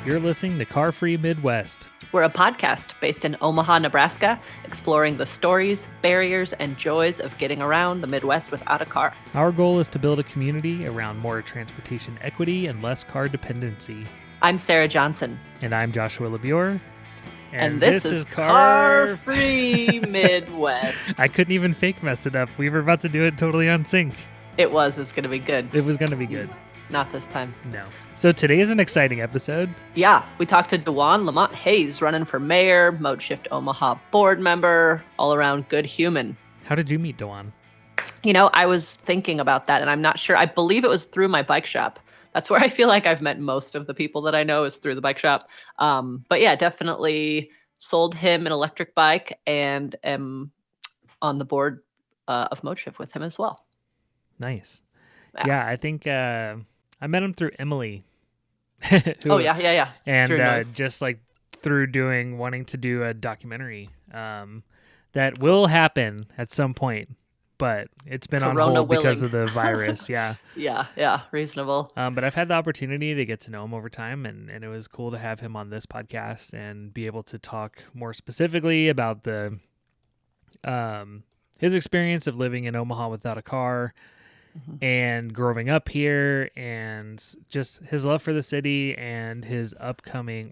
You're listening to Car Free Midwest. We're a podcast based in Omaha, Nebraska, exploring the stories, barriers, and joys of getting around the Midwest without a car. Our goal is to build a community around more transportation equity and less car dependency. I'm Sarah Johnson. And I'm Joshua LeBure. And this is Car Free Midwest. I couldn't even fake mess it up. We were about to do it totally on sync. It was going to be good. It was going to be good. Not this time. No. So today is an exciting episode. Yeah, we talked to Dawaune Lamont running for mayor, Midwest Omaha board member, all around good human. How did you meet Dawaune? You know, I was thinking about that and I'm not sure. I believe it was through my bike shop. That's where I feel like I've met most of the people that I know is through the bike shop. But yeah, definitely sold him an electric bike and am on the board of Midwest with him as well. Nice. Yeah, I think I met him through Emily. Yeah. And just like through wanting to do a documentary that will happen at some point, but it's been Corona on hold willing. because of the virus. Yeah. Yeah, reasonable. But I've had the opportunity to get to know him over time, and it was cool to have him on this podcast and be able to talk more specifically about the his experience of living in Omaha without a car. Mm-hmm. And growing up here, and just his love for the city and his upcoming,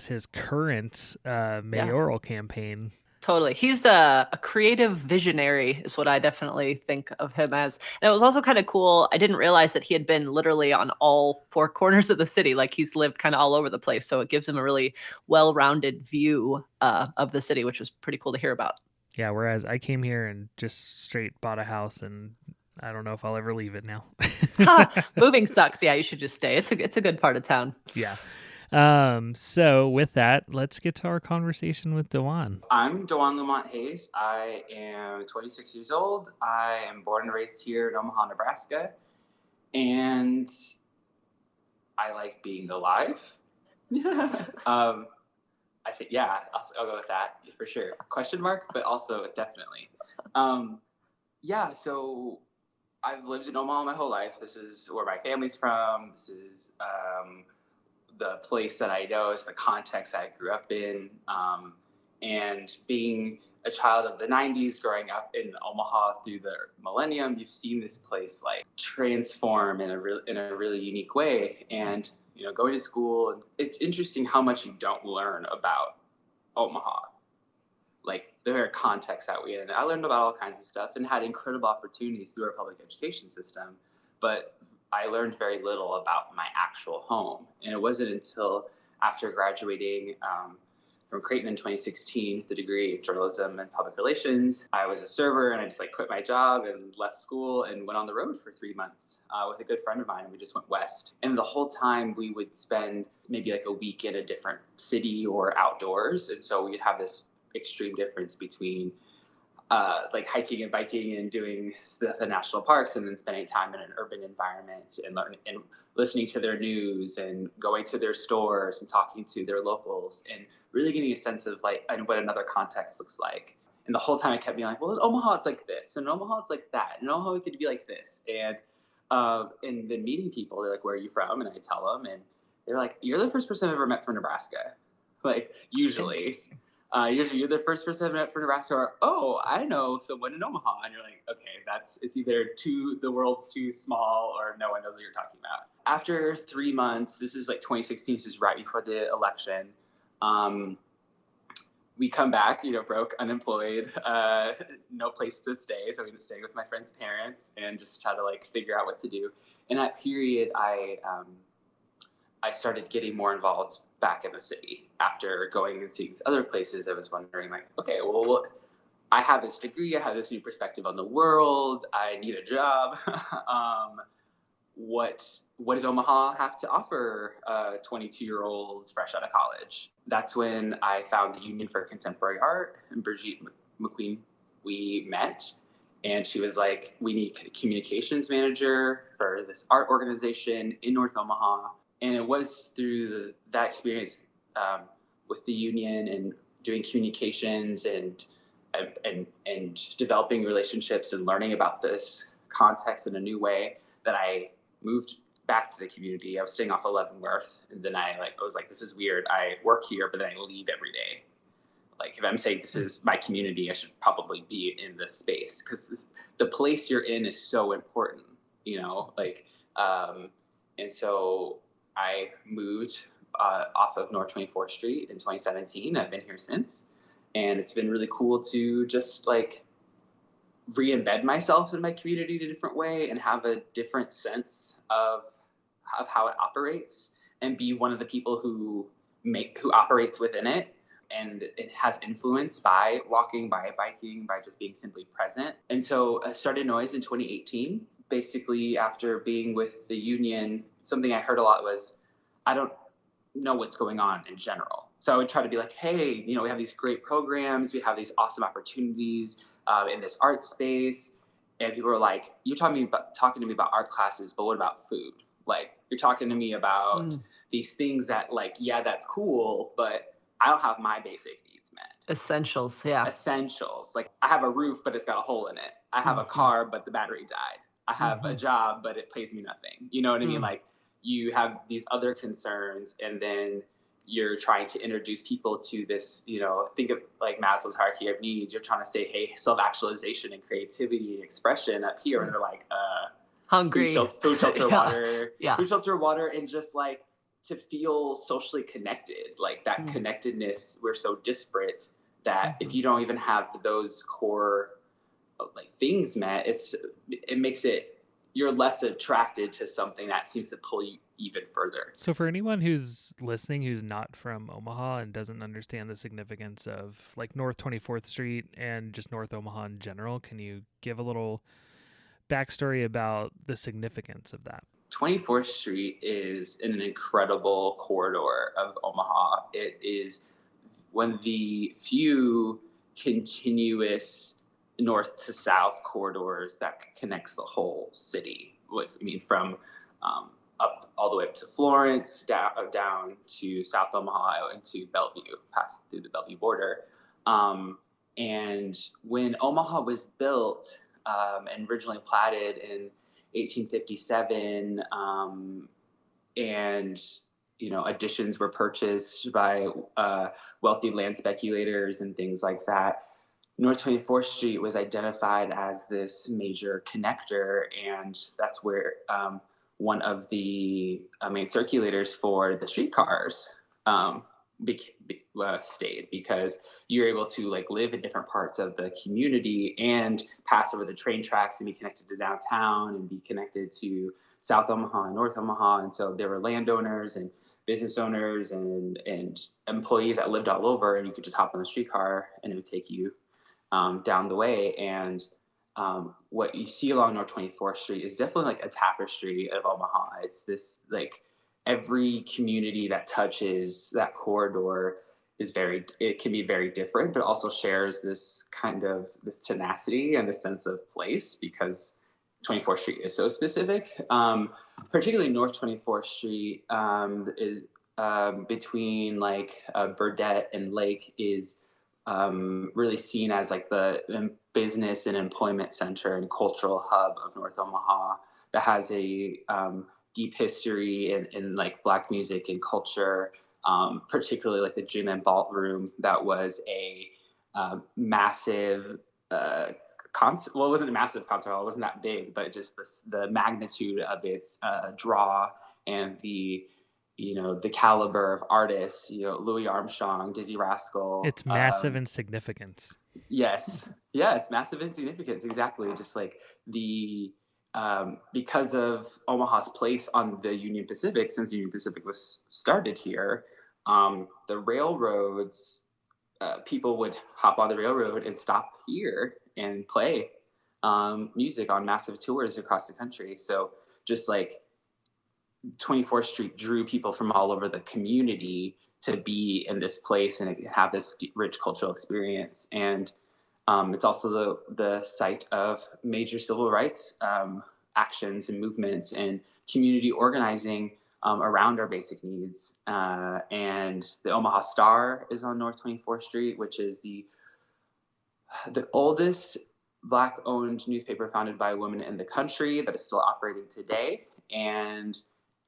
his current mayoral campaign. Totally. He's a creative visionary is what I definitely think of him as. And it was also kind of cool. I didn't realize that he had been literally on all four corners of the city. Like he's lived kind of all over the place. So it gives him a really well-rounded view of the city, which was pretty cool to hear about. Yeah, whereas I came here and just straight bought a house, and I don't know if I'll ever leave it now. Moving sucks. Yeah, you should just stay. It's a good part of town. Yeah. So with that, let's get to our conversation with Dawaune. I'm Dawaune Lamont. I am 26 years old. I am born and raised here in Omaha, Nebraska. And I like being alive. I think, yeah, I'll go with that for sure. Question mark, but also definitely. So I've lived in Omaha my whole life. This is where my family's from. This is the place that I know. It's the context I grew up in. And being a child of the 90s, growing up in Omaha through the millennium, you've seen this place like transform in a really unique way. And going to school, and it's interesting how much you don't learn about Omaha. Like the very context that we're in. I learned about all kinds of stuff and had incredible opportunities through our public education system, but I learned very little about my actual home. And it wasn't until after graduating from Creighton in 2016 with a degree in journalism and public relations, I was a server and I just quit my job and left school and went on the road for 3 months with a good friend of mine. We just went west. And the whole time we would spend maybe a week in a different city or outdoors. And so we'd have this extreme difference between hiking and biking and doing the national parks, and then spending time in an urban environment and learning and listening to their news and going to their stores and talking to their locals and really getting a sense of and what another context looks like. And the whole time I kept being like, well, in Omaha it's like this, and in Omaha it's like that, and in Omaha it could be like this. And then meeting people, they're like, where are you from? And I tell them, and they're like, you're the first person I've ever met from Nebraska. Usually you're the first person I've met from Nebraska, or, oh, I know someone in Omaha. And you're like, okay, it's either the world's too small or no one knows what you're talking about. After 3 months, this is 2016, this is right before the election. We come back, broke, unemployed, no place to stay. So we ended up staying with my friend's parents and just try to figure out what to do. In that period, I started getting more involved back in the city. After going and seeing other places, I was wondering okay, well, I have this degree, I have this new perspective on the world, I need a job. What does Omaha have to offer 22-year-olds fresh out of college? That's when I found the Union for Contemporary Art, and Brigitte McQueen, we met. And she was like, we need a communications manager for this art organization in North Omaha. And it was through that experience with the union and doing communications and developing relationships and learning about this context in a new way that I moved back to the community. I was staying off 11 Worth, and then I was like, this is weird. I work here, but then I leave every day. Like if I'm saying this is my community, I should probably be in this space because the place you're in is so important, you know. And so I moved off of North 24th Street in 2017. I've been here since, and it's been really cool to just like re-embed myself in my community in a different way and have a different sense of how it operates and be one of the people who operates within it, and it has influence by walking, by biking, by just being simply present. And so I started Noise in 2018. Basically, after being with the union, something I heard a lot was, I don't know what's going on in general. So I would try to be like, hey, you know, we have these great programs, we have these awesome opportunities in this art space. And people were like, you're talking to me about art classes, but what about food? Like, you're talking to me about these things that, like, yeah, that's cool, but I don't have my basic needs met. Essentials, yeah. Essentials. Like, I have a roof, but it's got a hole in it. I have a car, but the battery died. I have a job, but it pays me nothing. You know what I mean? Like, you have these other concerns, and then you're trying to introduce people to this, you know, think of like Maslow's hierarchy of needs. You're trying to say, hey, self-actualization and creativity and expression up here. And they're like, hungry, food, shelter, water, yeah. Food, shelter, water, and just like to feel socially connected, like that connectedness. We're so disparate that if you don't even have those core like things met, it makes you're less attracted to something that seems to pull you even further. So for anyone who's listening who's not from Omaha and doesn't understand the significance of like North 24th Street and just North Omaha in general, can you give a little backstory about the significance of that? 24th Street is an incredible corridor of Omaha. It is one of the few continuous north to south corridors that connects the whole city. From up all the way up to Florence, down to South Omaha, and to Bellevue, past through the Bellevue border. And when Omaha was built and originally platted in 1857, and additions were purchased by wealthy land speculators and things like that, North 24th Street was identified as this major connector, and that's where one of the main circulators for the streetcars stayed, because you're able to like live in different parts of the community and pass over the train tracks and be connected to downtown and be connected to South Omaha and North Omaha. And so there were landowners and business owners and employees that lived all over, and you could just hop on the streetcar and it would take you down the way. And what you see along North 24th Street is definitely like a tapestry of Omaha. It's this like every community that touches that corridor it can be very different, but also shares this tenacity and a sense of place, because 24th Street is so specific. Particularly North 24th Street is between like Burdett and Lake is really seen as like the business and employment center and cultural hub of North Omaha, that has a deep history in like Black music and culture, particularly like the Gym and Ballroom. That was a massive concert. Well, it wasn't a massive concert hall. It wasn't that big, but just the magnitude of its draw and the caliber of artists, Louis Armstrong, Dizzy Rascal. It's massive in significance. Yes, massive in significance. Exactly. Just like because of Omaha's place on the Union Pacific, since Union Pacific was started here, the railroads, people would hop on the railroad and stop here and play music on massive tours across the country. So just like 24th Street drew people from all over the community to be in this place and have this rich cultural experience. And it's also the site of major civil rights actions and movements and community organizing around our basic needs. And the Omaha Star is on North 24th Street, which is the oldest Black-owned newspaper founded by a woman in the country that is still operating today. And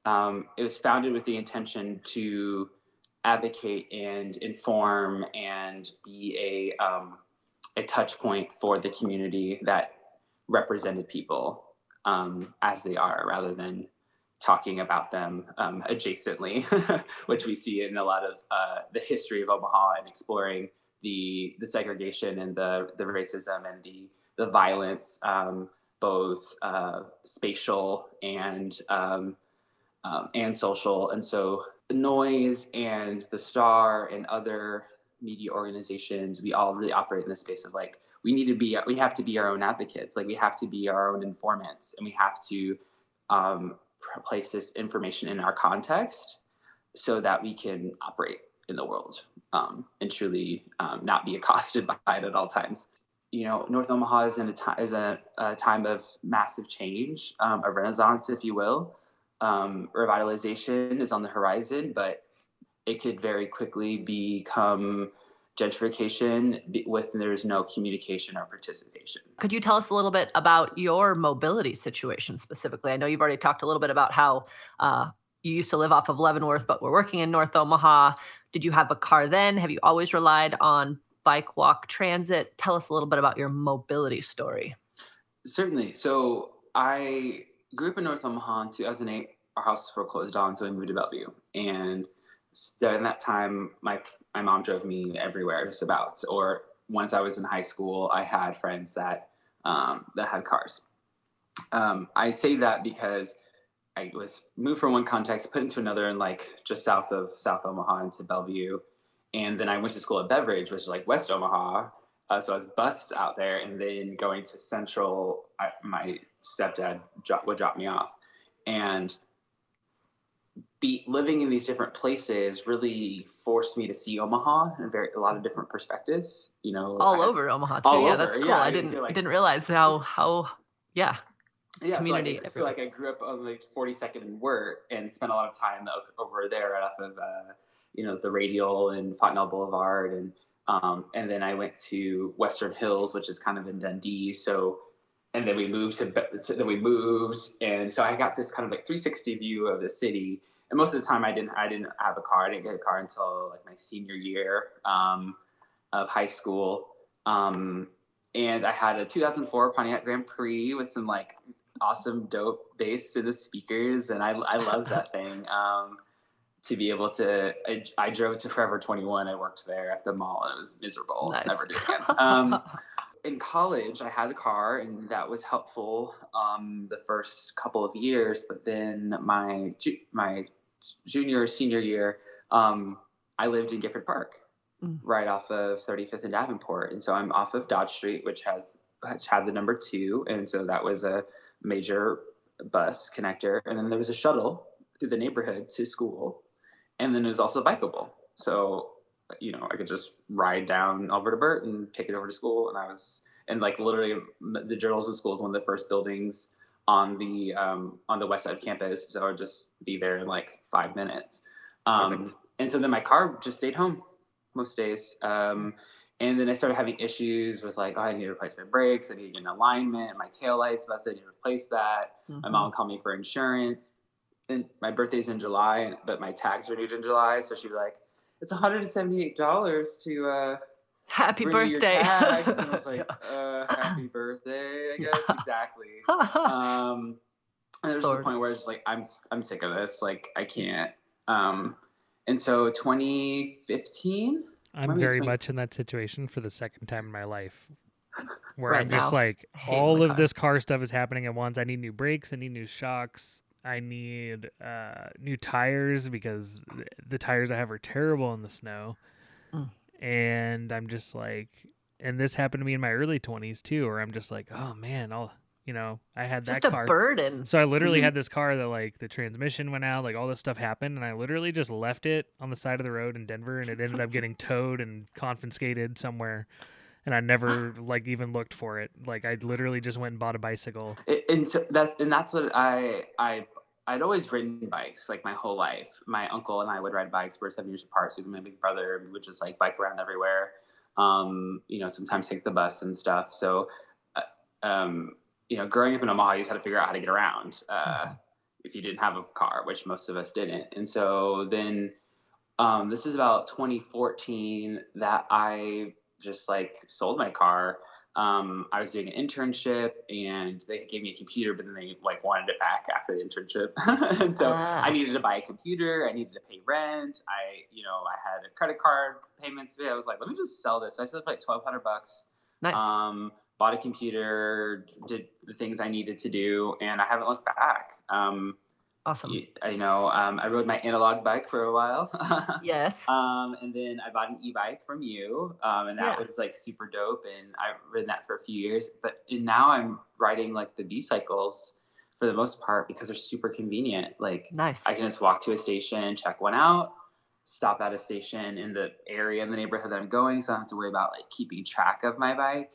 It was founded with the intention to advocate and inform and be a touch point for the community that represented people as they are, rather than talking about them adjacently, which we see in a lot of the history of Omaha, and exploring the segregation and the racism and the violence, both spatial and social. And so the Noise and the Star and other media organizations, we all really operate in the space of like, we have to be our own advocates. Like we have to be our own informants, and we have to place this information in our context so that we can operate in the world and truly not be accosted by it at all times. You know, North Omaha is a time of massive change, a renaissance, if you will. Revitalization is on the horizon, but it could very quickly become gentrification with there's no communication or participation. Could you tell us a little bit about your mobility situation specifically? I know you've already talked a little bit about how you used to live off of Leavenworth, but were working in North Omaha. Did you have a car then? Have you always relied on bike, walk, transit? Tell us a little bit about your mobility story. Certainly. So I grew up in North Omaha in 2008. Our house was foreclosed on, so we moved to Bellevue. And during that time, my mom drove me everywhere, just about. Or once I was in high school, I had friends that had cars. I say that because I was moved from one context, put into another, and like just south of South Omaha into Bellevue. And then I went to school at Beveridge, which is like West Omaha. So I was bused out there, and then going to Central, my stepdad would drop me off. And living in these different places really forced me to see Omaha in a lot of different perspectives. You know, All over Omaha too. all Yeah, over. that's cool. Yeah, I didn't realize how yeah, yeah. community So everywhere. I grew up on like 42nd and Wirt, and spent a lot of time over there right off of the Radial and Fontenelle Boulevard, and then I went to Western Hills, which is kind of in Dundee. So, and then we moved and so I got this kind of like 360 view of the city. And most of the time, I didn't have a car. I didn't get a car until like my senior year of high school. And I had a 2004 Pontiac Grand Prix with some like awesome dope bass in the speakers, and I love that thing. To be able to, I drove to Forever 21. I worked there at the mall, and it was miserable. Nice. Never do it again. In college, I had a car, and that was helpful the first couple of years. But then my junior, senior year, I lived in Gifford Park, right off of 35th and Davenport. And so I'm off of Dodge Street, which had the number 2. And so that was a major bus connector. And then there was a shuttle through the neighborhood to school. And then it was also bikeable. So, I could just ride down over to Burt and take it over to school. And like literally the journalism school is one of the first buildings on the west side of campus. So I would just be there in like 5 minutes. And so then my car just stayed home most days. And then I started having issues with like, I need to replace my brakes. I need to get an alignment. My taillights busted. I need to replace that. My mom called me for insurance. And my birthday's in July, but my tags renewed in July. So she'd be like, it's $178 to Happy renew your birthday. tags. And I was like, happy birthday, I guess. Exactly. And there's the point where it's just like, I'm sick of this. Like, I can't. And so 2015. I'm very much in that situation for the second time in my life, where Right I'm just now, like, I hate all my of car. this car stuff is happening at once. I need new brakes. I need new shocks. I need new tires because the tires I have are terrible in the snow. And I'm just like, and this happened to me in my early 20s too, where I'm just like, oh man, I had that Just a car. burden. So I literally had this car that like the transmission went out, like all this stuff happened, and I literally just left it on the side of the road in Denver, and it ended up getting towed and confiscated somewhere. And I never like even looked for it. Like I literally just went and bought a bicycle. And so that's what I'd always ridden bikes like my whole life. My uncle and I would ride bikes. We're 7 years apart. So he's my big brother. We would just like bike around everywhere. Sometimes take the bus and stuff. So, growing up in Omaha, you just had to figure out how to get around. if you didn't have a car, which most of us didn't. And so then this is about 2014 that I just like sold my car. I was doing an internship and they gave me a computer, but then they like wanted it back after the internship. And so I Ah, needed to buy a computer. I needed to pay rent. I had a credit card payments. I was like, let me just sell this. So I sold it for like $1,200. nice. Bought a computer, did the things I needed to do, and I haven't looked back. Awesome. I rode my analog bike for a while. Yes. And then I bought an e-bike from you, and that Yeah. was like super dope. And I've ridden that for a few years. And now I'm riding like the B cycles for the most part because they're super convenient. Like Nice. I can just walk to a station, check one out, stop at a station in the area in the neighborhood that I'm going, so I don't have to worry about like keeping track of my bike.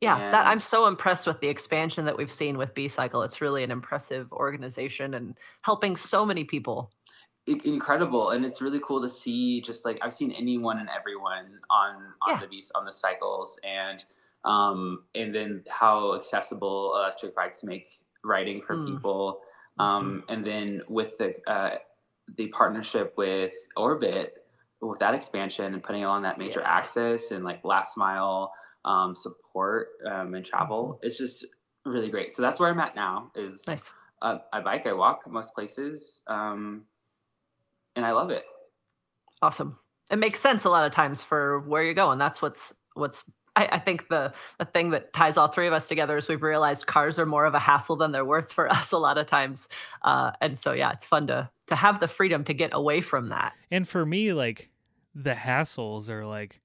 Yeah, that I'm And so impressed with the expansion that we've seen with B-Cycle. It's really an impressive organization and helping so many people. incredible, and it's really cool to see. Just like I've seen anyone and everyone Yeah. on the cycles, and then how accessible electric bikes make riding for Mm, people. mhm. And then with the partnership with Orbit, with that expansion and putting on that major Yeah. access and like last mile support and Mhm. travel, it's just really great. So that's where I'm at now. Is Nice. I bike, I walk most places, and I love it. Awesome. It makes sense a lot of times for where you're going. That's what's I think the thing that ties all three of us together is we've realized cars are more of a hassle than they're worth for us a lot of times. And so yeah, it's fun to have the freedom to get away from that. And for me, like the hassles are like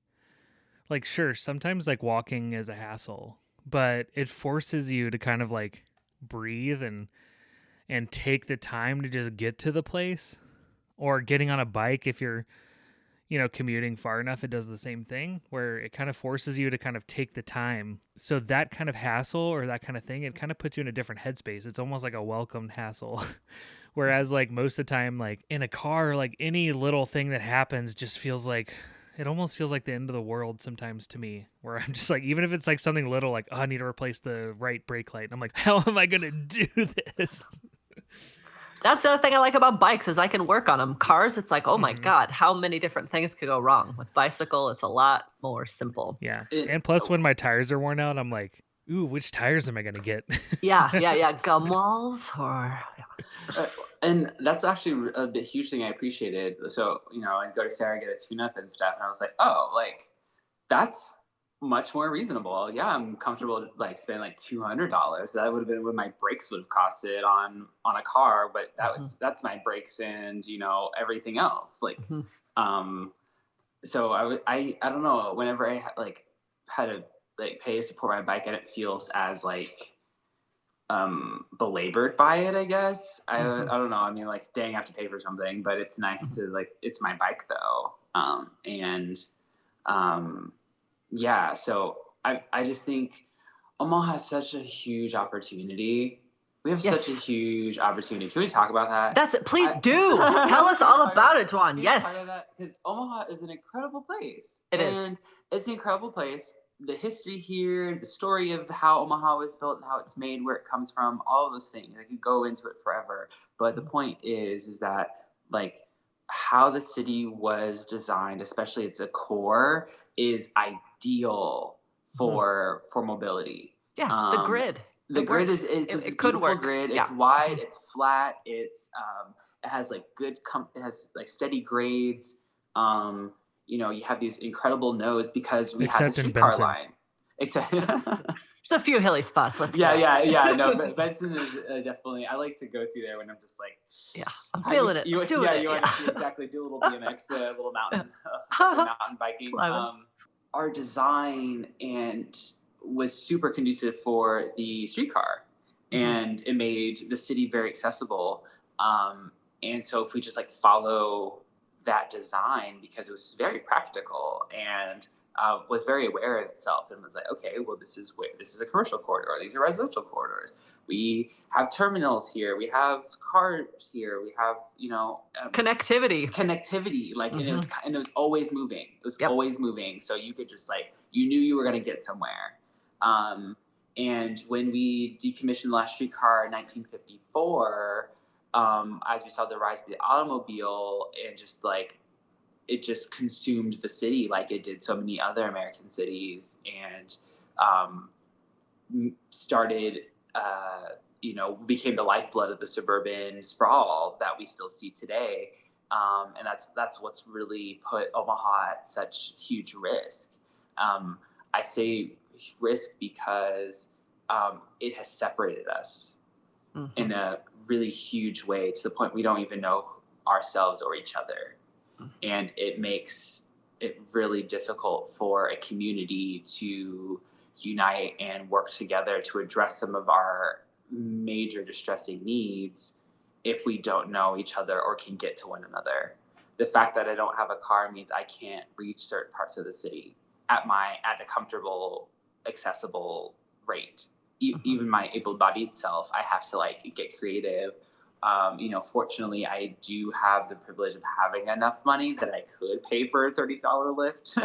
sure, sometimes like walking is a hassle, but it forces you to kind of like breathe and take the time to just get to the place. Or getting on a bike if you're, commuting far enough, it does the same thing where it kind of forces you to kind of take the time. So that kind of hassle or that kind of thing, it kind of puts you in a different headspace. It's almost like a welcomed hassle. Whereas like most of the time, like in a car, like any little thing that happens just feels like it almost feels like the end of the world sometimes to me, where I'm just like, even if it's like something little, like, oh, I need to replace the right brake light. And I'm like, how am I going to do this? That's the other thing I like about bikes is I can work on them. Cars, it's like, oh my Hmm. God, how many different things could go wrong? With bicycle, it's a lot more simple. Yeah. It And plus, when my tires are worn out, I'm like, ooh, which tires am I going to get? Yeah, yeah, yeah. Gum walls or yeah. Uh, and that's actually a huge thing I appreciated. So, I'd go to Sarah, get a tune up and stuff. And I was like, oh, like, that's much more reasonable. Yeah, I'm comfortable to like spend like $200. That would have been what my brakes would have costed on a car, but Mhm, that's my brakes and everything else. Like, mhm. um, so I don't know. Whenever had to like pay to support my bike, I didn't feel as like belabored by it. I guess Mhm, I don't know. I mean, like, dang, I have to pay for something, but it's nice mhm. to like it's my bike though. And um yeah, so I just think Omaha has such a huge opportunity. We have such a Yes. huge opportunity. Can we talk about that? That's it. Please I do. Tell us can we all talk about about it, Juan. can we talk Yes, about that? Because Omaha is an incredible place, it is. and it's an incredible place. The history here, the story of how Omaha was built and how it's made, where it comes from, all of those things. I could go into it forever. But the Mhm, point is that like how the city was designed, especially its a core, is ideal mhm. for mobility. Yeah, the Um, grid. the It grid is works. it's It this it could beautiful work. grid. It's Yeah. wide, Mhm, it's flat, it has like it has like steady grades. You have these incredible nodes because we have the Except in streetcar Benson. line. Except There's a few hilly spots, let's yeah, be yeah, yeah. No, honest. Benson is definitely. I like to go to there when I'm just like, Yeah, I'm feeling it. I'm doing yeah, it. you want Yeah. to see exactly do a little BMX, a little mountain, mountain biking. Love it. Our design and was super conducive for the streetcar, Mhm. and it made the city very accessible. And so if we just like follow that design, because it was very practical and was very aware of itself and was like, okay, well, this is a commercial corridor. These are residential corridors. We have terminals here. We have cars here. We have Connectivity. connectivity. Like, Mhm. and it was always moving. It was Yep. always moving. So you could just like you knew you were going to get somewhere. Um, And when we decommissioned the last streetcar in 1954, as we saw the rise of the automobile and just like it just consumed the city like it did so many other American cities, and um, started, became the lifeblood of the suburban sprawl that we still see today. And that's what's really put Omaha at such huge risk. Um, I say risk because it has separated us in a really huge way to the point we don't even know ourselves or each other. And it makes it really difficult for a community to unite and work together to address some of our major distressing needs if we don't know each other or can get to one another. The fact that I don't have a car means I can't reach certain parts of the city at a comfortable, accessible rate. Even my able-bodied self, I have to like get creative. Fortunately, I do have the privilege of having enough money that I could pay for a $30 lift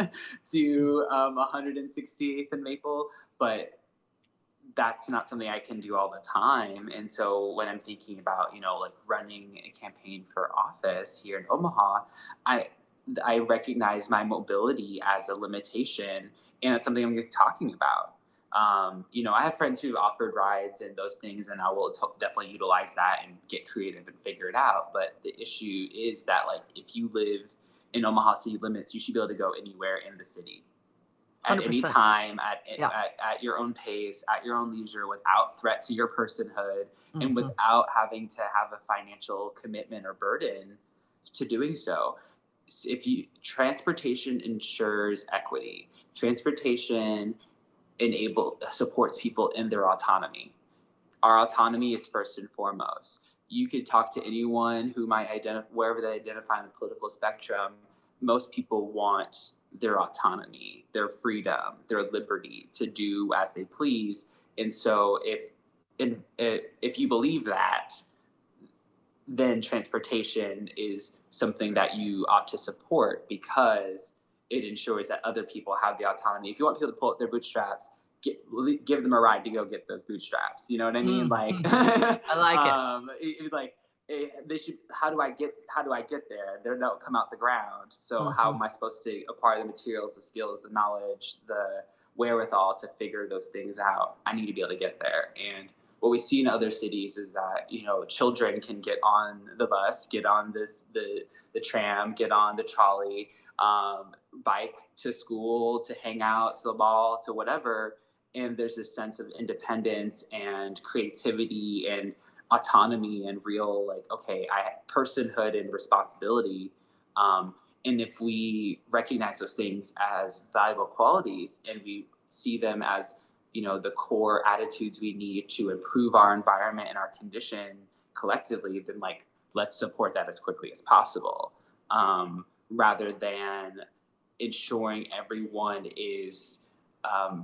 to 168th and Maple, but that's not something I can do all the time. And so when I'm thinking about, like running a campaign for office here in Omaha, I recognize my mobility as a limitation, and it's something I'm talking about. I have friends who offered rides and those things, and I will definitely utilize that and get creative and figure it out. But the issue is that, like, if you live in Omaha city limits, you should be able to go anywhere in the city at 100%. any time, at your own pace, at your own leisure, without threat to your personhood, and without having to have a financial commitment or burden to doing so. Transportation ensures equity. Transportation supports people in their autonomy. Our autonomy is first and foremost. You could talk to anyone who might wherever they identify on the political spectrum. Most people want their autonomy, their freedom, their liberty to do as they please. And so if you believe that, then transportation is something that you ought to support because it ensures that other people have the autonomy. If you want people to pull up their bootstraps, give them a ride to go get those bootstraps. You know what I mean? Like, I like it. They should. How do I get there? They don't come out the ground. So how am I supposed to acquire the materials, the skills, the knowledge, the wherewithal to figure those things out? I need to be able to get there. And what we see in other cities is that children can get on the bus, get on the tram, get on the trolley, bike to school, to hang out, to the mall, to whatever. And there's this sense of independence and creativity and autonomy and real, like, okay, personhood and responsibility. And if we recognize those things as valuable qualities and we see them as, the core attitudes we need to improve our environment and our condition collectively, then like, let's support that as quickly as possible. Rather than ensuring everyone is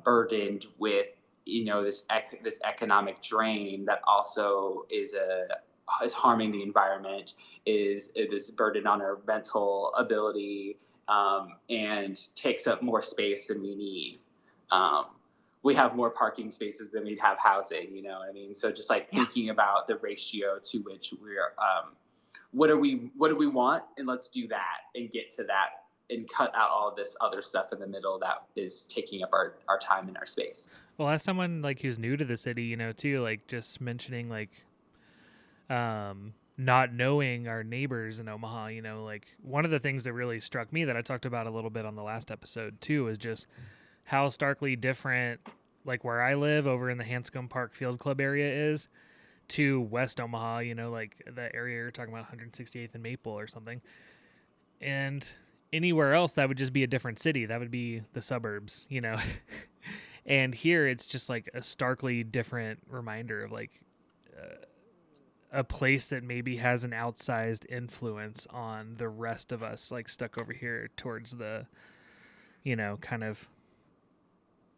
burdened with this economic drain that also is harming the environment, is this burden on our mental ability, and takes up more space than we need. We have more parking spaces than we'd have housing, you know what I mean? So just like thinking about the ratio to which we're what do we want, and let's do that and get to that and cut out all this other stuff in the middle that is taking up our time and our space. Well, as someone like who's new to the city, too, like just mentioning like not knowing our neighbors in Omaha, like one of the things that really struck me that I talked about a little bit on the last episode too is just how starkly different like where I live over in the Hanscom Park Field Club area is to West Omaha, like the area you're talking about, 168th and Maple or something. And anywhere else that would just be a different city. That would be the suburbs, And here it's just like a starkly different reminder of like a place that maybe has an outsized influence on the rest of us, like stuck over here towards the, kind of.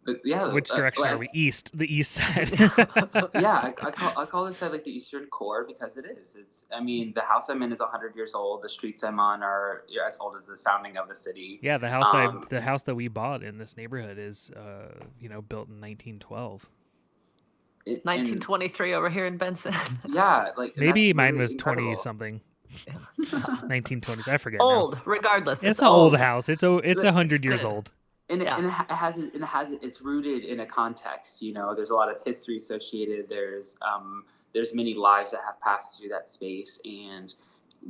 But yeah, which direction are we? East, the east side. Yeah, I call this side like the eastern core because it is. The house I'm in is 100 years old. The streets I'm on are as old as the founding of the city. Yeah, the house that we bought in this neighborhood is, built in 1912. And 1923 over here in Benson. yeah, like Maybe that's mine really was 20 incredible. something. 1920s. I forget now. Old, regardless. It's It's an old old. house. It's It's 100 years good. old. And Yeah. it's rooted in a context. There's a lot of history associated. There's many lives that have passed through that space, and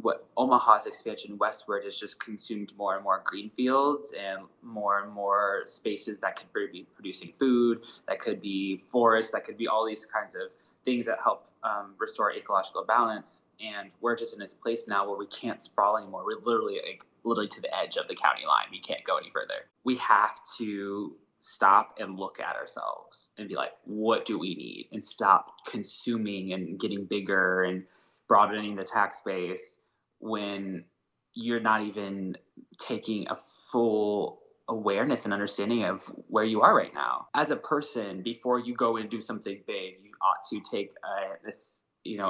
what Omaha's expansion westward has just consumed more and more green fields and more spaces that could be producing food, that could be forests, that could be all these kinds of things that help restore ecological balance. And we're just in this place now where we can't sprawl anymore. We're literally to the edge of the county line. We can't go any further. We have to stop and look at ourselves and be like, what do we need? And stop consuming and getting bigger and broadening the tax base when you're not even taking a full awareness and understanding of where you are right now. As a person, before you go and do something big, you ought to take this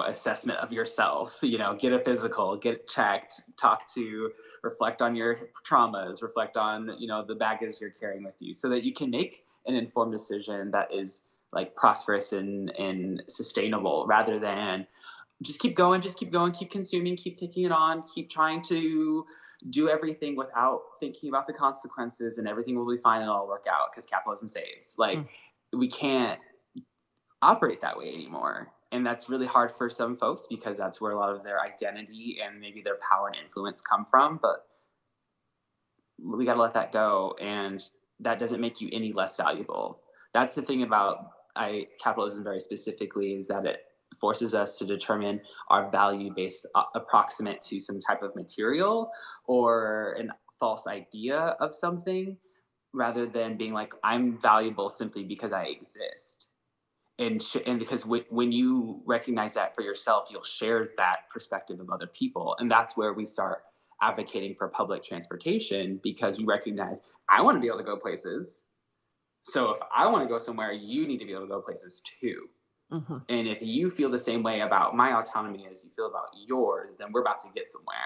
assessment of yourself. Get a physical, get checked, reflect on your traumas, reflect on the baggage you're carrying with you, so that you can make an informed decision that is like prosperous and sustainable, rather than just keep going, keep consuming, keep taking it on, keep trying to do everything without thinking about the consequences, and everything will be fine and it'll work out because capitalism saves. Like, we can't operate that way anymore. And that's really hard for some folks because that's where a lot of their identity and maybe their power and influence come from. But we got to let that go. And that doesn't make you any less valuable. That's the thing about capitalism very specifically, is that it forces us to determine our value based approximate to some type of material or a false idea of something, rather than being like, I'm valuable simply because I exist. And because when you recognize that for yourself, you'll share that perspective of other people. And that's where we start advocating for public transportation, because we recognize, I want to be able to go places. So if I want to go somewhere, you need to be able to go places too. Mm-hmm. And if you feel the same way about my autonomy as you feel about yours, then we're about to get somewhere.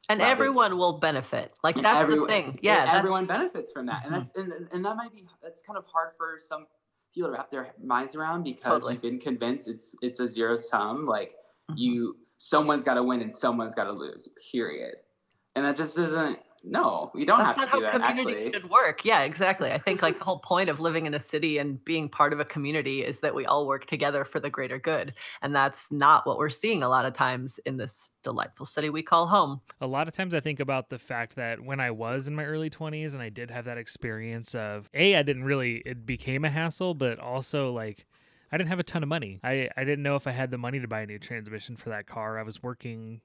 And everyone will benefit. Like, that's the thing. Yeah, everyone benefits from that. Mm-hmm. And that's kind of hard for some people to wrap their minds around, because we've been convinced it's a zero sum. Like, someone's got to win and someone's got to lose. Period. And that just isn't. No, we don't have to do that. That's not how community should work. Yeah, exactly. I think like the whole point of living in a city and being part of a community is that we all work together for the greater good. And that's not what we're seeing a lot of times in this delightful city we call home. A lot of times I think about the fact that when I was in my early 20s and I did have that experience of, it became a hassle, but also like, I didn't have a ton of money. I didn't know if I had the money to buy a new transmission for that car. I was working,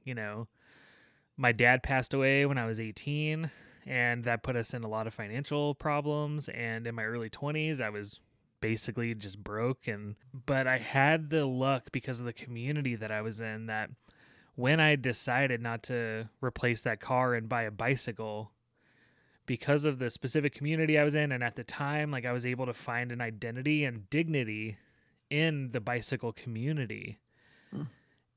my dad passed away when I was 18, and that put us in a lot of financial problems. And in my early 20s, I was basically just broke. But I had the luck, because of the community that I was in, that when I decided not to replace that car and buy a bicycle, because of the specific community I was in, and at the time, like, I was able to find an identity and dignity in the bicycle community.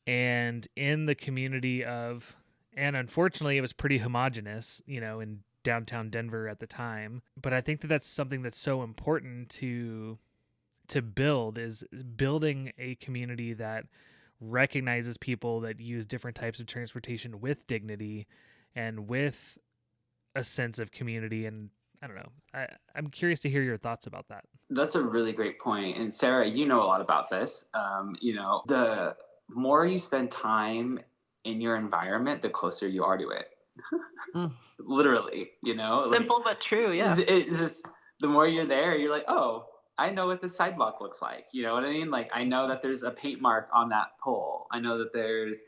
And in the community of... And unfortunately, it was pretty homogenous, in downtown Denver at the time. But I think that that's something that's so important to build, is building a community that recognizes people that use different types of transportation with dignity and with a sense of community. And I don't know. I'm curious to hear your thoughts about that. That's a really great point. And Sarah, you know a lot about this. The more you spend time in your environment, the closer you are to it. Literally, Simple but true. Yeah. It's just, the more you're there, you're like, oh, I know what the sidewalk looks like. You know what I mean? Like, I know that there's a paint mark on that pole. I know that there's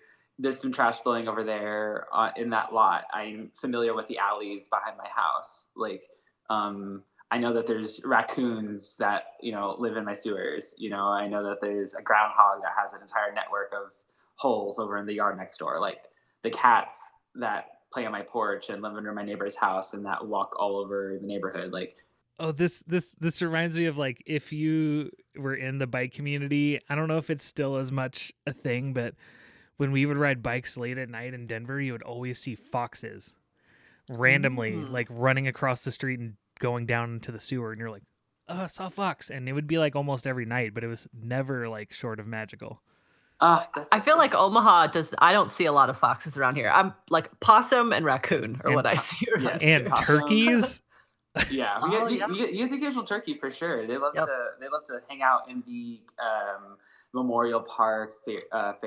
some trash spilling over there in that lot. I'm familiar with the alleys behind my house. Like, I know that there's raccoons that, live in my sewers. I know that there's a groundhog that has an entire network of holes over in the yard next door. Like, the cats that play on my porch and live under my neighbor's house and that walk all over the neighborhood. Like, oh, this reminds me of, like, if you were in the bike community, I don't know if it's still as much a thing, but when we would ride bikes late at night in Denver, you would always see foxes randomly, like, running across the street and going down into the sewer. And you're like, I saw a fox, and it would be like almost every night, but it was never like short of magical. Ah, that's I feel like Omaha does I don't see a lot of foxes around here. I'm like possum and raccoon are what And I see around yes, and here. possum. turkeys. Yeah, Oh, yeah. you get the occasional turkey for sure. Yep. They love to hang out in the Memorial Park Fairgrounds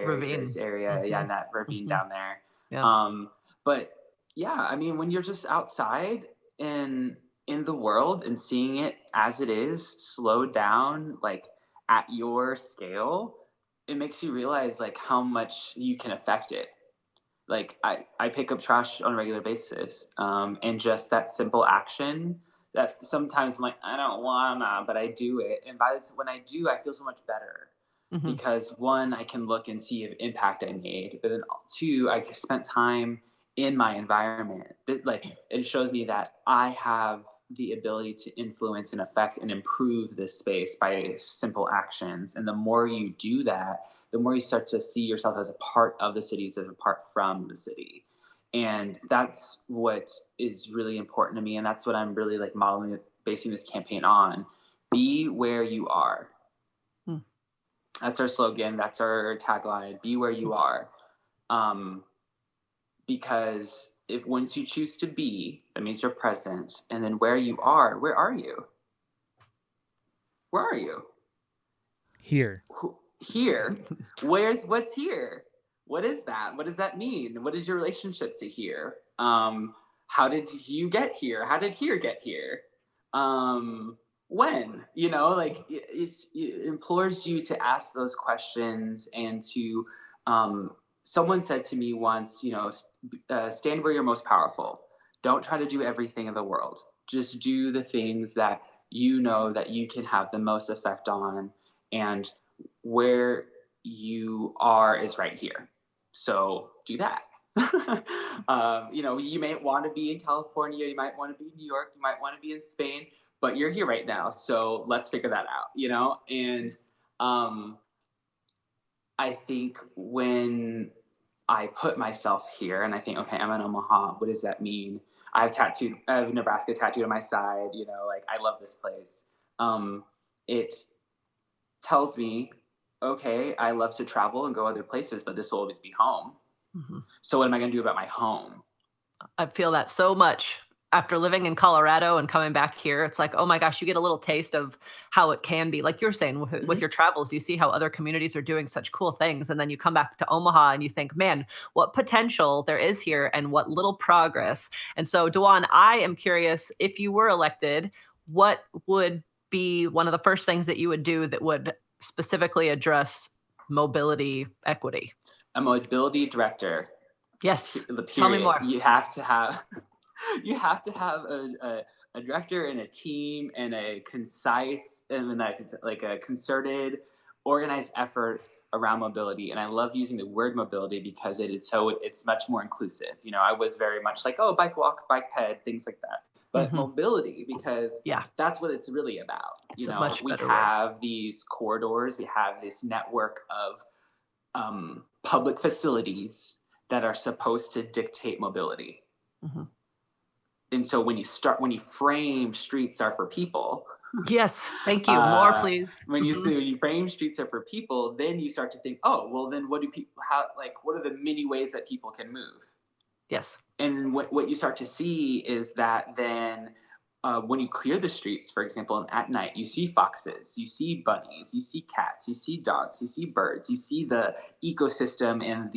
Ravine. area. Yeah, in Mhm. that ravine Mhm. down there. Yeah. But yeah, I mean, when you're just outside in the world and seeing it as it is, slowed down, like at your scale, it makes you realize like how much you can affect it. Like I pick up trash on a regular basis, and just that simple action that sometimes I'm like I don't wanna, but I do it, and when I do, I feel so much better Mhm. because one, I can look and see the impact I made, but then two, I spent time in my environment. Like it shows me that I have the ability to influence and affect and improve this space by simple actions. And the more you do that, the more you start to see yourself as a part of the city instead of apart from the city. And that's what is really important to me. And that's what I'm really like modeling, basing this campaign on. Be where you are. Mm. That's our slogan. That's our tagline. Be where you are. Um, because if once you choose to be, that means you're present. And then where you are, where are you? Where are you? Here. Here. What's here? What is that? What does that mean? What is your relationship to here? How did you get here? How did here get here? When? You know, like it implores you to ask those questions and to. Someone said to me once, you know, stand where you're most powerful. Don't try to do everything in the world. Just do the things that you know that you can have the most effect on, and where you are is right here. So do that. You know, you may want to be in California, you might want to be in New York, you might want to be in Spain, but you're here right now. So let's figure that out, you know? And um, I think when I put myself here and I think, okay, I'm in Omaha, what does that mean? I have Nebraska tattooed on my side, you know, like I love this place. It tells me, okay, I love to travel and go other places, but this will always be home. Mhm. So what am I going to do about my home? I feel that so much after living in Colorado and coming back here. It's like, oh my gosh, you get a little taste of how it can be. Like you're saying with Mm-hmm. your travels, you see how other communities are doing such cool things. And then you come back to Omaha and you think, man, what potential there is here and what little progress. And so, Dawaune, I am curious if you were elected, what would be one of the first things that you would do that would specifically address mobility equity? A mobility director, Yes. the Tell me period. more. You have to have you have to have a director and a team and a concise and like a concerted, organized effort around mobility. And I love using the word mobility because it's much more inclusive. You know, I was very much like, oh, bike walk, bike ped, things like that. But Mhm. mobility, because Yeah. that's what it's really about. It's You a know, much we better word. have these corridors, we have this network of public facilities that are supposed to dictate mobility. Mhm. And so when you frame streets are for people, Yes, thank you. More, uh, please. when you Mhm. say when you frame streets are for people, then you start to think, oh, well, then what do people how like what are the many ways that people can move? Yes. And what you start to see is that then when you clear the streets, for example, and at night, you see foxes, you see bunnies, you see cats, you see dogs, you see birds, you see the ecosystem and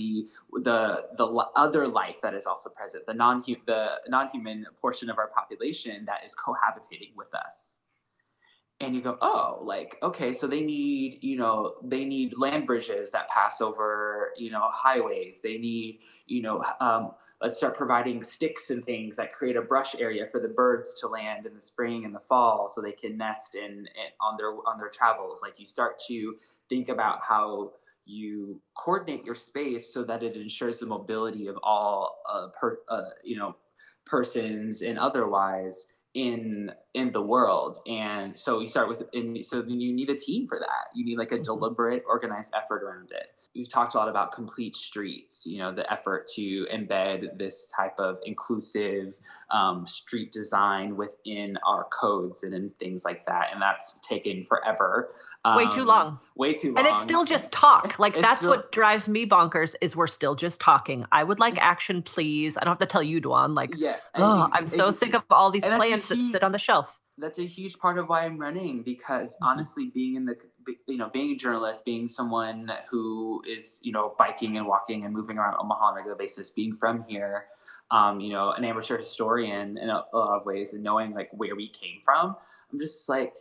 other life that is also present, the non human portion of our population that is cohabitating with us. And you go, oh, like, okay, so they need land bridges that pass over, you know, highways. They need, you know, let's start providing sticks and things that create a brush area for the birds to land in the spring and the fall so they can nest on their travels. Like you start to think about how you coordinate your space so that it ensures the mobility of all you know, persons and otherwise, in the world. And so you start with, and so then you need a team for that. You need like a Mhm. deliberate, organized effort around it. We've talked a lot about complete streets, the effort to embed this type of inclusive street design within our codes and in things like that. And that's taken forever, Way too long. way too And it's long. still just talk. Like, It's that's still, what drives me bonkers is we're still just talking. I would like action, please. I don't have to tell you, Dwan. Like, yeah, oh, I'm so sick of all these and that's a plants that huge sit on the shelf. that's a huge part of why I'm running, because Mhm. honestly, being a journalist, being someone who is, biking and walking and moving around Omaha on a regular basis, being from here, an amateur historian in a lot of ways, and knowing like where we came from, I'm just like,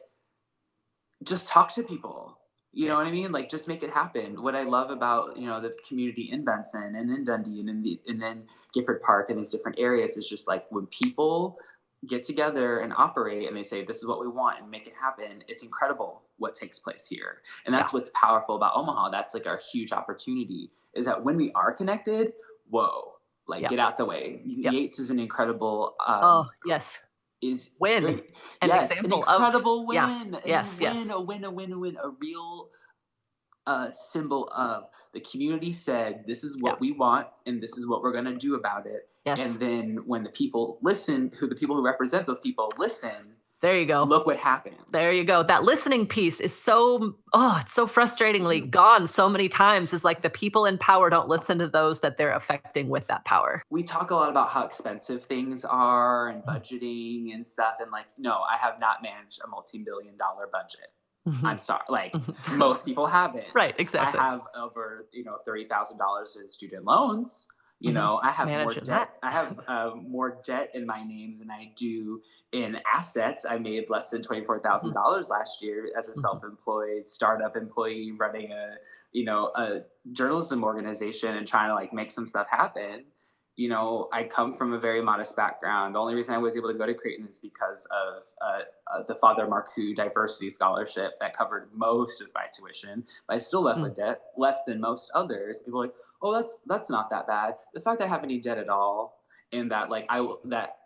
just talk to people. You Yeah. know what I mean? Like, just make it happen. What I love about, the community in Benson and in Dundee and then Gifford Park and these different areas is just like when people get together and operate and they say, this is what we want and make it happen. It's incredible what takes place here. And Yeah. that's what's powerful about Omaha. That's like our huge opportunity, is that when we are connected, whoa, like Yep. get out the way. Yep. Yates is an incredible, Oh, yes. is Win. great. An Yes, an example of, incredible yeah. win. Yes, yes. A win, a win, a win, a real symbol of the community said, this is what Yeah. we want and this is what we're going to do about it. Yes. And then when the people listen, the people who represent those people listen, There you go. look what happens. There you go. That listening piece is it's so frustratingly gone so many times. Is like the people in power don't listen to those that they're affecting with that power. We talk a lot about how expensive things are and budgeting and stuff. And like, no, I have not managed a multi-million-dollar budget. I'm sorry. Like, most people haven't. Right, exactly. I have over, $30,000 in student loans. I have more Managing debt. that. I have more debt in my name than I do in assets. I made less than $24,000 last year as a self-employed startup employee running a journalism organization and trying to like make some stuff happen. I come from a very modest background. The only reason I was able to go to Creighton is because of the Father Marcoux Diversity Scholarship that covered most of my tuition. But I still left with debt, less than most others. People are like, oh, that's not that bad. The fact that I have any debt at all, and that that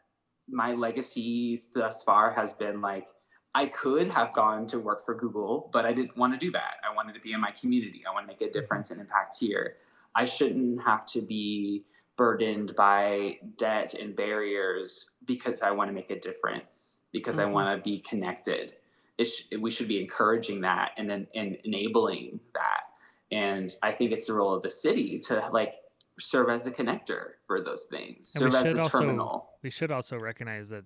my legacy thus far has been like, I could have gone to work for Google, but I didn't want to do that. I wanted to be in my community. I want to make a difference and impact here. I shouldn't have to be burdened by debt and barriers because I want to make a difference, because I want to be connected. We should be encouraging that and then enabling that. And I think it's the role of the city to like serve as the connector for those things, serve as the terminal. We should also recognize that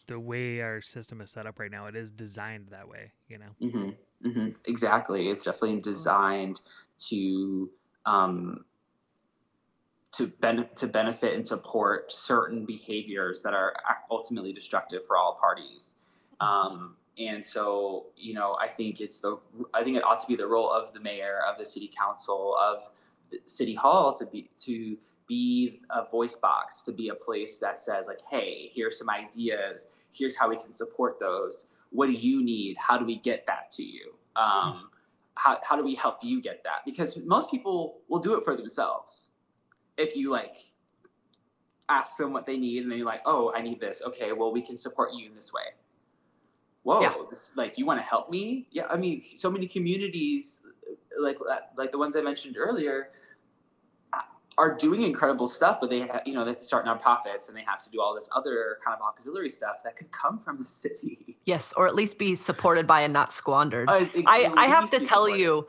the way our system is set up right now, it is designed that way, Exactly. It's definitely designed to benefit and support certain behaviors that are ultimately destructive for all parties. And so, I think it ought to be the role of the mayor, of the city council, of the city hall to be a voice box, to be a place that says like, hey, here's some ideas. Here's how we can support those. What do you need? How do we get that to you? How do we help you get that? Because most people will do it for themselves. If you like ask them what they need and then you're like, oh, I need this. Okay, well, we can support you in this way. Whoa, Yeah. You want to help me? Yeah, I mean, so many communities like the ones I mentioned earlier are doing incredible stuff, but they have, they have to start nonprofits and they have to do all this other kind of auxiliary stuff that could come from the city. Yes, or at least be supported by and not squandered. At I have least to be tell supported. you,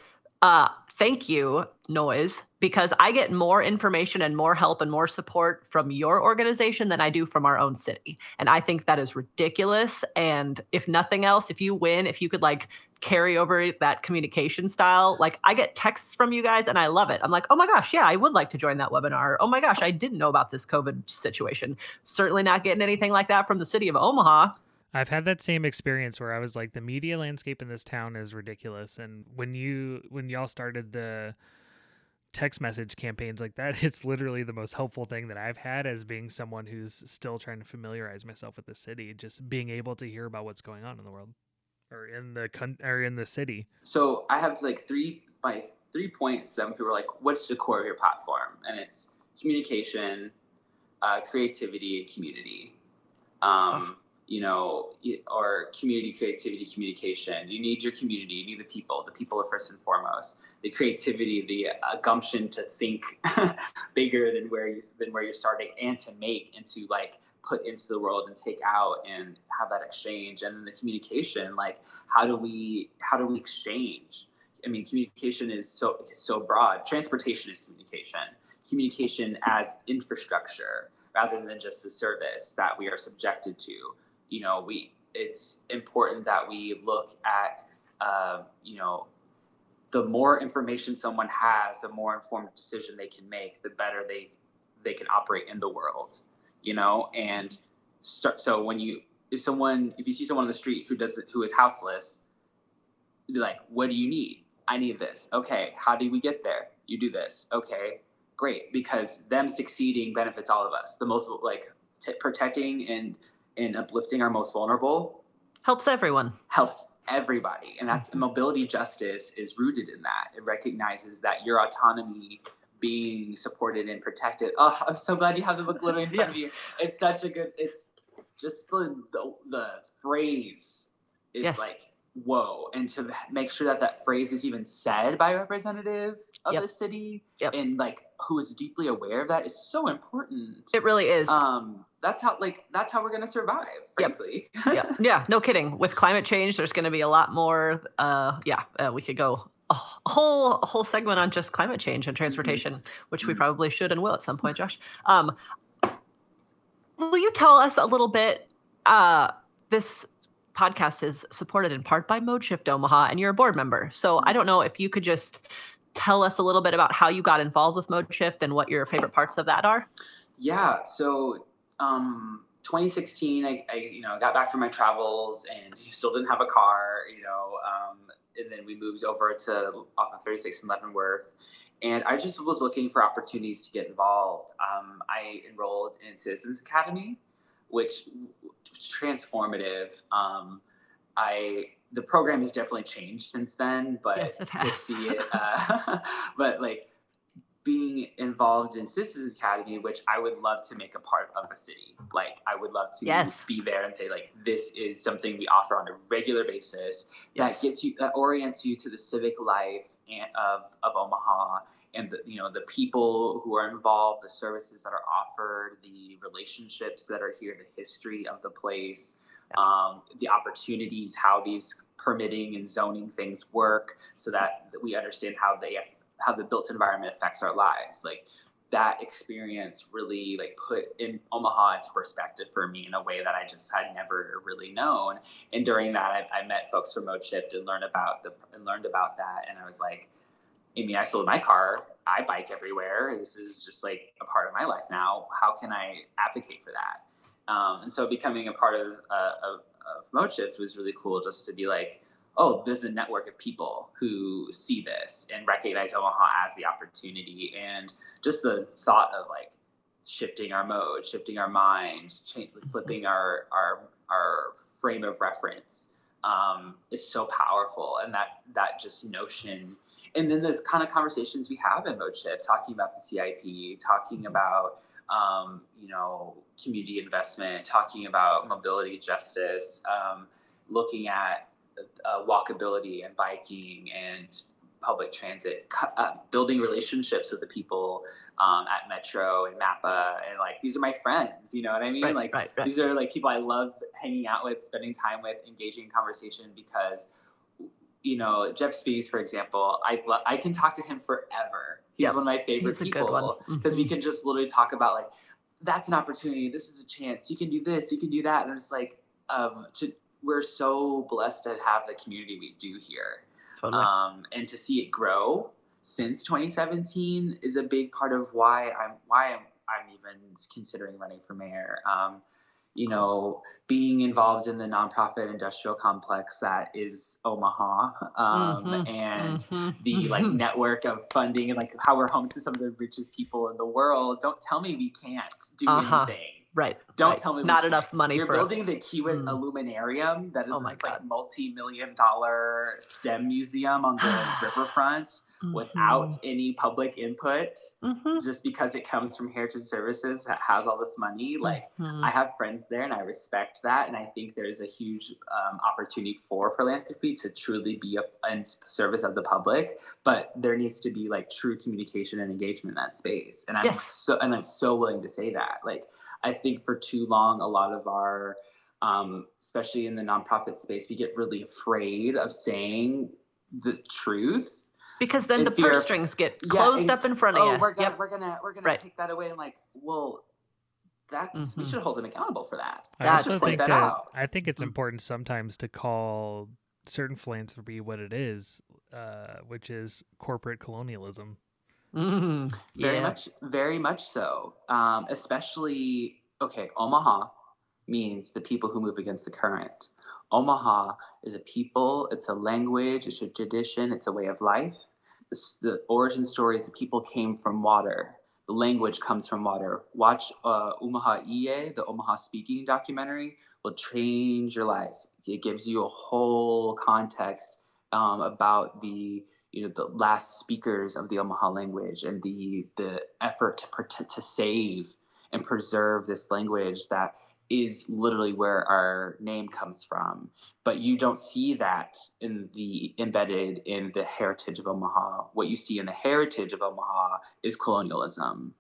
thank you, Noise, because I get more information and more help and more support from your organization than I do from our own city. And I think that is ridiculous. And if nothing else, if you win, if you could like carry over that communication style, like I get texts from you guys and I love it. I'm like, oh my gosh, yeah, I would like to join that webinar. Oh my gosh, I didn't know about this COVID situation. Certainly not getting anything like that from the city of Omaha. I've had that same experience where I was like, the media landscape in this town is ridiculous. And when y'all started the text message campaigns like that, it's literally the most helpful thing that I've had as being someone who's still trying to familiarize myself with the city, just being able to hear about what's going on in the world or in the city. So I have like three points that people are like, what's the core of your platform? And it's communication, creativity, and community. Awesome. or community, creativity, communication. You need your community. You need the people. The people are first and foremost. The creativity, the gumption to think bigger than where you're starting, and to make and to like put into the world and take out and have that exchange. And then the communication, like how do we exchange? I mean, communication is so broad. Transportation is communication. Communication as infrastructure rather than just a service that we are subjected to. It's important that we look at, the more information someone has, the more informed decision they can make, the better they can operate in the world, and so if you see someone on the street who is houseless, you're like, what do you need? I need this. Okay. How do we get there? You do this. Okay, great. Because them succeeding benefits all of us. The most protecting and uplifting our most vulnerable helps everyone. Helps everybody. And that's mobility justice is rooted in that. It recognizes that your autonomy being supported and protected. Oh, I'm so glad you have the book literally in front of you. It's such a good, it's just the phrase is like, whoa. And to make sure that phrase is even said by a representative of the city and like who is deeply aware of that is so important. It really is. That's how we're going to survive, frankly. Yeah, no kidding. With climate change, there's going to be a lot more. We could go a whole segment on just climate change and transportation, which we probably should and will at some point, Josh. Will you tell us a little bit? This podcast is supported in part by ModeShift Omaha, and you're a board member. So I don't know if you could just tell us a little bit about how you got involved with ModeShift and what your favorite parts of that are. Yeah. So 2016, I got back from my travels and still didn't have a car, and then we moved over to off of 36 in Leavenworth. And I just was looking for opportunities to get involved. I enrolled in Citizens Academy, which was transformative. The program has definitely changed since then, but to see it, but like being involved in Citizens Academy, which I would love to make a part of a city. Like I would love to be there and say like, this is something we offer on a regular basis that orients you to the civic life of Omaha and the people who are involved, the services that are offered, the relationships that are here, the history of the place, the opportunities, how these permitting and zoning things work so that we understand how the built environment affects our lives. Like that experience really like put in Omaha into perspective for me in a way that I just had never really known. And during that, I met folks from ModeShift and learned about that. And I was like, I sold my car. I bike everywhere. This is just like a part of my life now. How can I advocate for that? And so becoming a part of ModeShift was really cool, just to be like, oh, there's a network of people who see this and recognize Omaha as the opportunity. And just the thought of like shifting our mode, shifting our mind, flipping our frame of reference is so powerful. And that just notion. And then the kind of conversations we have in ModeShift, talking about the CIP, talking about community investment, talking about mobility justice, looking at walkability and biking and public transit, building relationships with the people at Metro and MAPA, and like these are my friends, you know what I mean? Right. These are like people I love hanging out with, spending time with, engaging in conversation, because Jeff Spees, for example, I can talk to him forever. He's one of my favorite people because we can just literally talk about like, that's an opportunity, this is a chance, you can do this, you can do that, and it's like we're so blessed to have the community we do here. Totally. And to see it grow since 2017 is a big part of why I'm even considering running for mayor. Being involved in the nonprofit industrial complex that is Omaha, and the like network of funding, and like how we're home to some of the richest people in the world. Don't tell me we can't do anything. Right. Don't right. tell me not we enough can't. money You're for building the Kiewit Mm. Illuminarium that is Oh my this like God. multi-million-dollar STEM museum on the riverfront without any public input, just because it comes from Heritage Services that has all this money. Like, I have friends there and I respect that, and I think there's a huge opportunity for philanthropy to truly be in service of the public, but there needs to be like true communication and engagement in that space. And I'm so willing to say that. Like, I think for too long, a lot of our, especially in the nonprofit space, we get really afraid of saying the truth. Because then the purse strings get closed up in front of you. We're gonna take that away. And like, well, that's we should hold them accountable for that. I also think that out. I think it's important sometimes to call certain philanthropy what it is, which is corporate colonialism. Very much so. Especially, Omaha means the people who move against the current. Omaha is a people, it's a language, it's a tradition, it's a way of life. The origin story is the people came from water. The language comes from water. Watch Omaha Iye, the Omaha speaking documentary, will change your life. It gives you a whole context about the last speakers of the Omaha language and the effort to save and preserve this language that is literally where our name comes from. But you don't see that embedded in the heritage of Omaha. What you see in the heritage of Omaha is colonialism,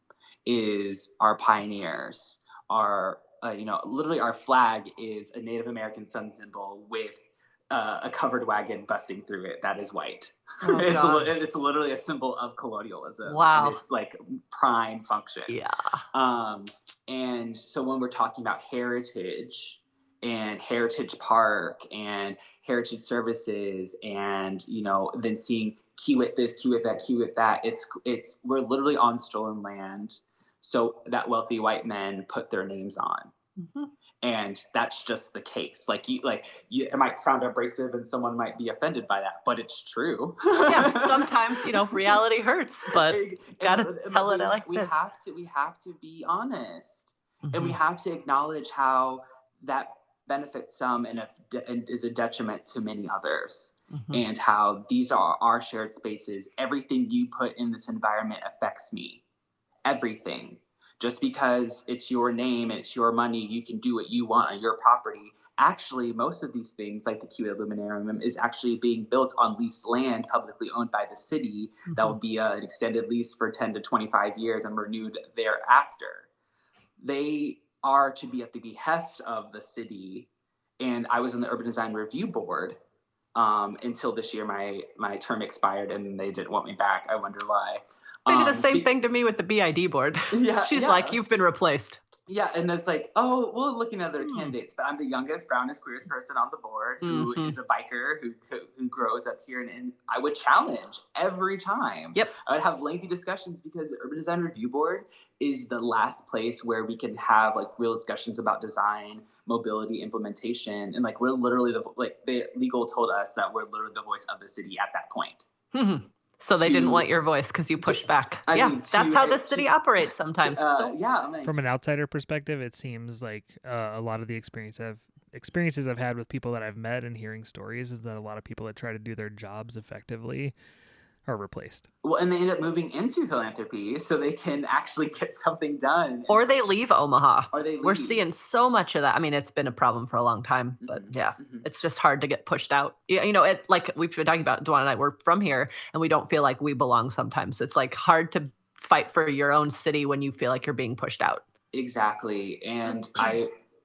is our pioneers, literally our flag is a Native American sun symbol with a covered wagon busting through it that is white. Oh, it's literally a symbol of colonialism. Wow. And it's like prime function. Yeah. And so when we're talking about heritage and Heritage Park and Heritage Services and, then seeing Kiewit this, Kiewit that, Kiewit that, it's we're literally on stolen land. So that wealthy white men put their names on. And that's just the case. It might sound abrasive and someone might be offended by that, but it's true. Yeah, sometimes, reality hurts, but gotta tell it like this. We have to be honest. And we have to acknowledge how that benefits some and is a detriment to many others. And how these are our shared spaces. Everything you put in this environment affects me. Everything. Just because it's your name, it's your money, you can do what you want on your property. Actually, most of these things, like the Kiewit Illuminarium, is actually being built on leased land publicly owned by the city. That will be an extended lease for 10 to 25 years and renewed thereafter. They are to be at the behest of the city. And I was in the Urban Design Review Board until this year. My term expired and they didn't want me back. I wonder why. They do the same thing to me with the BID board. Yeah, She's like, you've been replaced. Yeah, and it's like, oh, we're looking at other candidates, but I'm the youngest, brownest, queerest person on the board who is a biker who grows up here, and I would challenge every time. Yep. I would have lengthy discussions because the Urban Design Review Board is the last place where we can have like real discussions about design, mobility, implementation, and like we're literally the legal told us that we're literally the voice of the city at that point. So they didn't want your voice because you pushed back. That's how the city operates sometimes. From an outsider perspective, it seems like a lot of the experiences I've had with people that I've met and hearing stories is that a lot of people that try to do their jobs effectively are replaced. Well, and they end up moving into philanthropy so they can actually get something done. Or they leave Omaha. We're seeing so much of that. I mean, it's been a problem for a long time, but it's just hard to get pushed out. Like we've been talking about, Dawaune and I, we're from here and we don't feel like we belong sometimes. It's like hard to fight for your own city when you feel like you're being pushed out. Exactly. And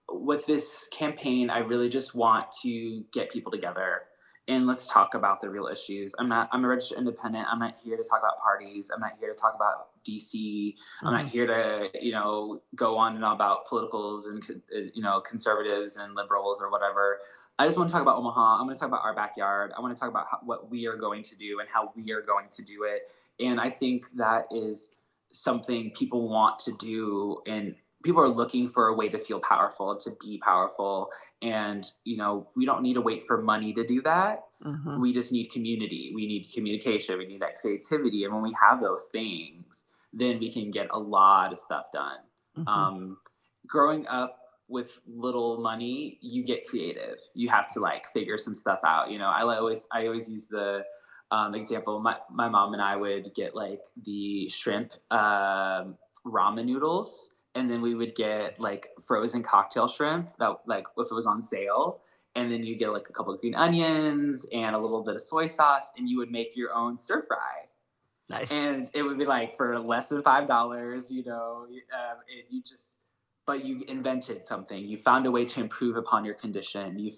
with this campaign, I really just want to get people together. And let's talk about the real issues. I'm a registered independent. I'm not here to talk about parties. I'm not here to talk about DC. I'm not here to, go on and on about politicals and, conservatives and liberals or whatever. I just want to talk about Omaha. I'm going to talk about our backyard. I want to talk about what we are going to do and how we are going to do it. And I think that is something people want to do, and people are looking for a way to feel powerful, to be powerful. And, we don't need to wait for money to do that. We just need community. We need communication. We need that creativity. And when we have those things, then we can get a lot of stuff done. growing up with little money, you get creative. You have to like figure some stuff out. You know, I always use the example. My mom and I would get like the shrimp ramen noodles, and then we would get like frozen cocktail shrimp that like if it was on sale. And then you get like a couple of green onions and a little bit of soy sauce, and you would make your own stir fry, Nice. and it would be like for less than $5, you know, and you just, but you invented something. You found a way to improve upon your condition. You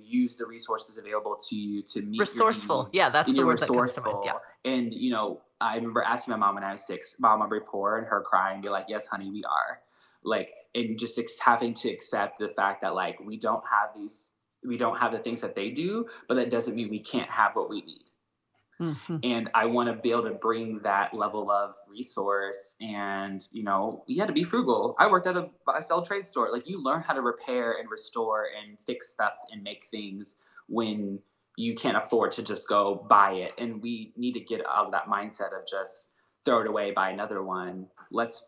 use the resources available to you to meet your Resourceful. needs, Yeah, that's and the you're word that comes to mind. resourceful. Yeah. And you know, I remember asking my mom when I was 6, "Mom, are we poor?" And her crying, be like, "Yes, honey, we are." Like, and just having to accept the fact that like we don't have the things that they do, but that doesn't mean we can't have what we need. Mhm. And I want to be able to bring that level of resource. And you know, you had to be frugal. I worked at a buy sell trade store. Like, you learn how to repair and restore and fix stuff and make things when you can't afford to just go buy it. And we need to get out of that mindset of just throw it away, buy another one. Let's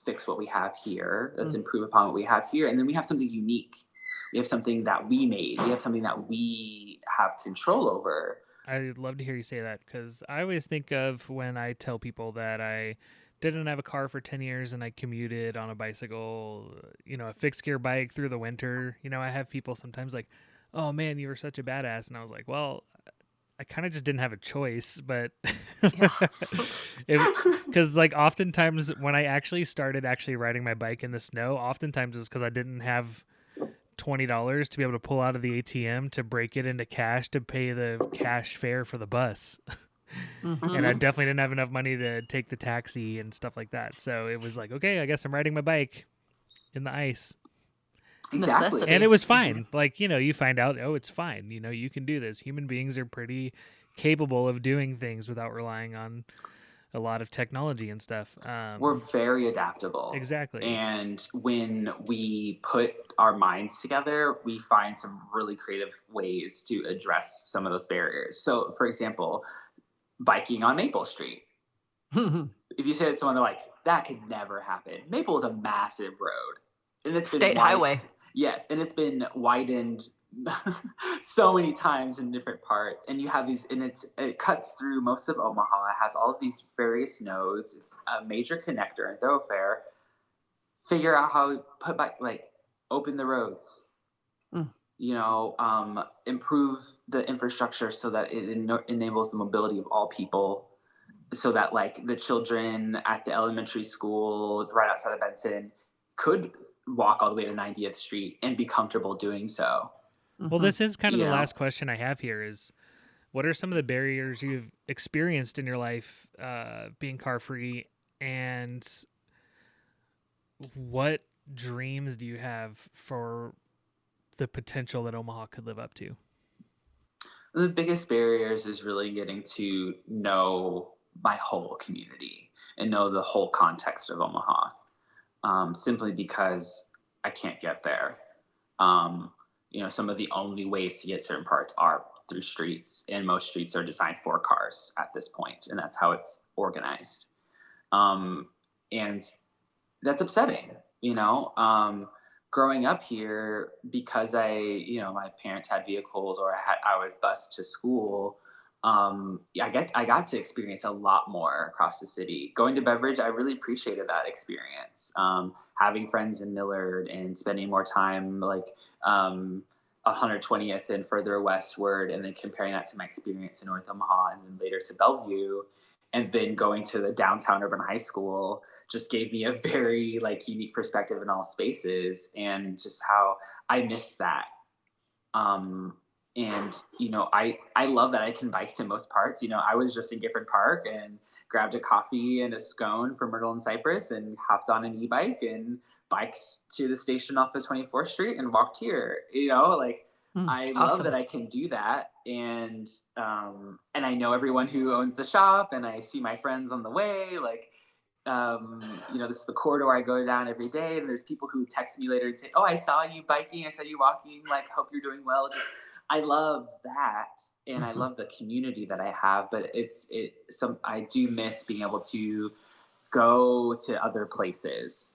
fix what we have here. Let's improve upon what we have here, and then we have something unique. We have something that we made. We have something that we have control over. I'd love to hear you say that, because I always think of when I tell people that I didn't have a car for 10 years and I commuted on a bicycle, you know, a fixed gear bike through the winter. You know, I have people sometimes like, "Oh man, you were such a badass." And I was like, "Well, I kind of just didn't have a choice." But Yeah. because like oftentimes when I actually started riding my bike in the snow, oftentimes it was because I didn't have $20 to be able to pull out of the ATM to break it into cash to pay the cash fare for the bus. And I Mhm. definitely didn't have enough money to take the taxi and stuff like that. So it was like, okay, I guess I'm riding my bike in the ice. Exactly. And Necessity. it was fine. Like, you know, you find out, oh, it's fine. You know, you can do this. Human beings are pretty capable of doing things without relying on a lot of technology and stuff. We're very adaptable. Exactly. And when we put our minds together, we find some really creative ways to address some of those barriers. So, for example, biking on Maple Street. If you say to someone, they're like, that could never happen. Maple is a massive road. And it's been State wide. highway. Yes, and it's been widened so many times in different parts. And you have these, and it cuts through most of Omaha. It has all of these various nodes. It's a major connector and thoroughfare. Figure out how to put back, like, open the roads. You know, improve the infrastructure so that it enables the mobility of all people. So that like the children at the elementary school right outside of Benson could walk all the way to 90th Street and be comfortable doing so. Well, this is kind of You the know, last question I have here is, what are some of the barriers you've experienced in your life being car free, and what dreams do you have for the potential that Omaha could live up to? the biggest barriers is really getting to know my whole community and know the whole context of Omaha, simply because I can't get there. Um, you know, some of the only ways to get certain parts are through streets, and most streets are designed for cars at this point, and that's how it's organized. Um, and that's upsetting, you know. Growing up here, because you know, my parents had vehicles, or I was bused to school. I got to experience a lot more across the city. Going to Beverage, I really appreciated that experience. Having friends in Millard and spending more time like 120th and further westward, and then comparing that to my experience in North Omaha and then later to Bellevue, and then going to the downtown urban high school just gave me a very like unique perspective in all spaces, and just how I miss that. Um, and you know, I love that I can bike to most parts. You know, I was just in Gifford Park and grabbed a coffee and a scone from Myrtle and Cypress and hopped on an e-bike and biked to the station off of 24th Street and walked here. You know, like, I love that Awesome. I can do that, and I know everyone who owns the shop, and I see my friends on the way. Like, you know, this is the corridor I go down every day, and there's people who text me later and say, "Oh, I saw you biking. I saw you walking. Like, hope you're doing well." Just, I love that, and I love the community that I have. But I do miss being able to go to other places.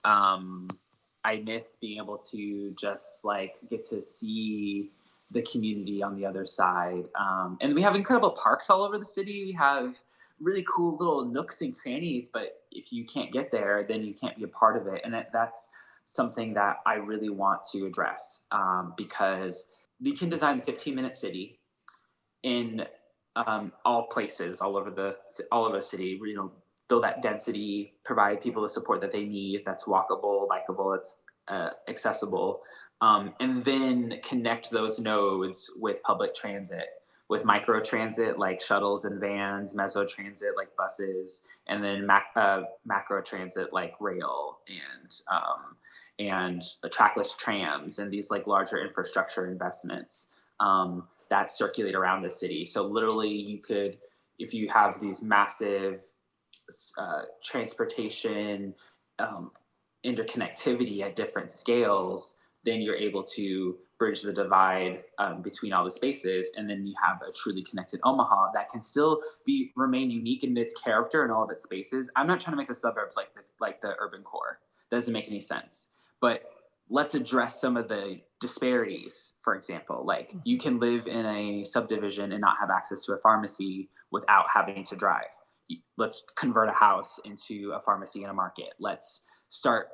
I miss being able to just like get to see the community on the other side. And we have incredible parks all over the city. We have really cool little nooks and crannies, but if you can't get there, then you can't be a part of it. And that's something that I really want to address, because we can design a 15-minute city in all places, all over the city. Build that density, provide people the support that they need. That's walkable, bikeable, it's accessible, and then connect those nodes with public transit, with micro transit like shuttles and vans, meso transit like buses, and then macro transit like rail and trackless trams and these like larger infrastructure investments that circulate around the city. So literally, you could, if you have these massive transportation interconnectivity at different scales, then you're able to bridge the divide between all the spaces, and then you have a truly connected Omaha that can still remain unique in its character and all of its spaces. I'm not trying to make the suburbs like the urban core. That doesn't make any sense. But let's address some of the disparities. For example, like you can live in a subdivision and not have access to a pharmacy without having to drive. Let's convert a house into a pharmacy and a market. Let's start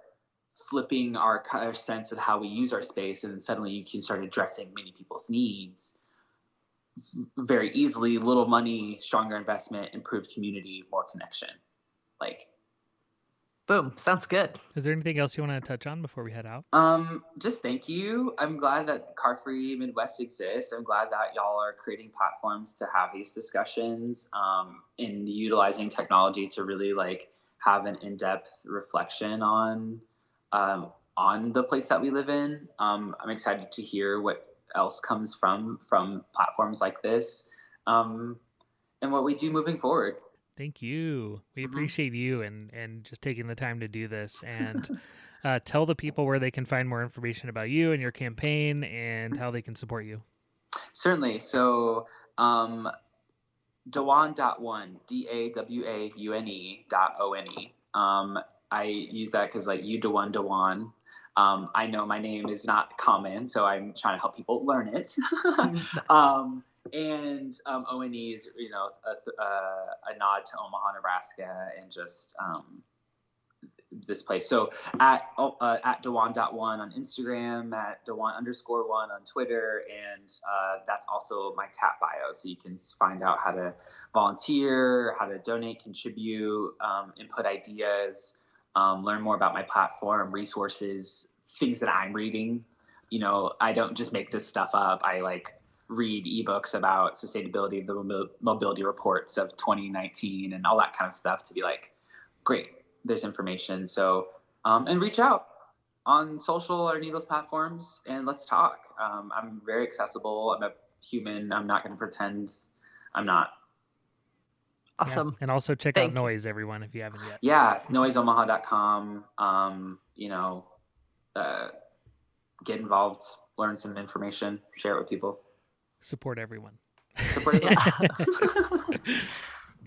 flipping our sense of how we use our space, and then suddenly you can start addressing many people's needs very easily. Little money, stronger investment, improved community, more connection. Like, boom, sounds good. Is there anything else you want to touch on before we head out? Just thank you. I'm glad that Car Free Midwest exists. I'm glad that y'all are creating platforms to have these discussions, and utilizing technology to really like have an in-depth reflection on the place that we live in. I'm excited to hear what else comes from platforms like this, and what we do moving forward. Thank you. We appreciate you and just taking the time to do this, and tell the people where they can find more information about you and your campaign and how they can support you. Certainly. So Dawaune.one, DAWAUNE.ONE. I use that because like you Dawaune. I know my name is not common, so I'm trying to help people learn it. And ONE is, a nod to Omaha, Nebraska, and just this place. So at Dawaune.one on Instagram, at Dawaune_1 on Twitter, and that's also my TAP bio. So you can find out how to volunteer, how to donate, contribute, input ideas, learn more about my platform, resources, things that I'm reading. I don't just make this stuff up. I read ebooks about sustainability, the mobility reports of 2019 and all that kind of stuff to be like, great, there's information. So, and reach out on social or any of those platforms and let's talk. I'm very accessible. I'm a human. I'm not going to pretend I'm not. Awesome. Yeah. And also check out Noise, everyone, if you haven't yet. Yeah. noiseomaha.com. Get involved, learn some information, share it with people. Support everyone.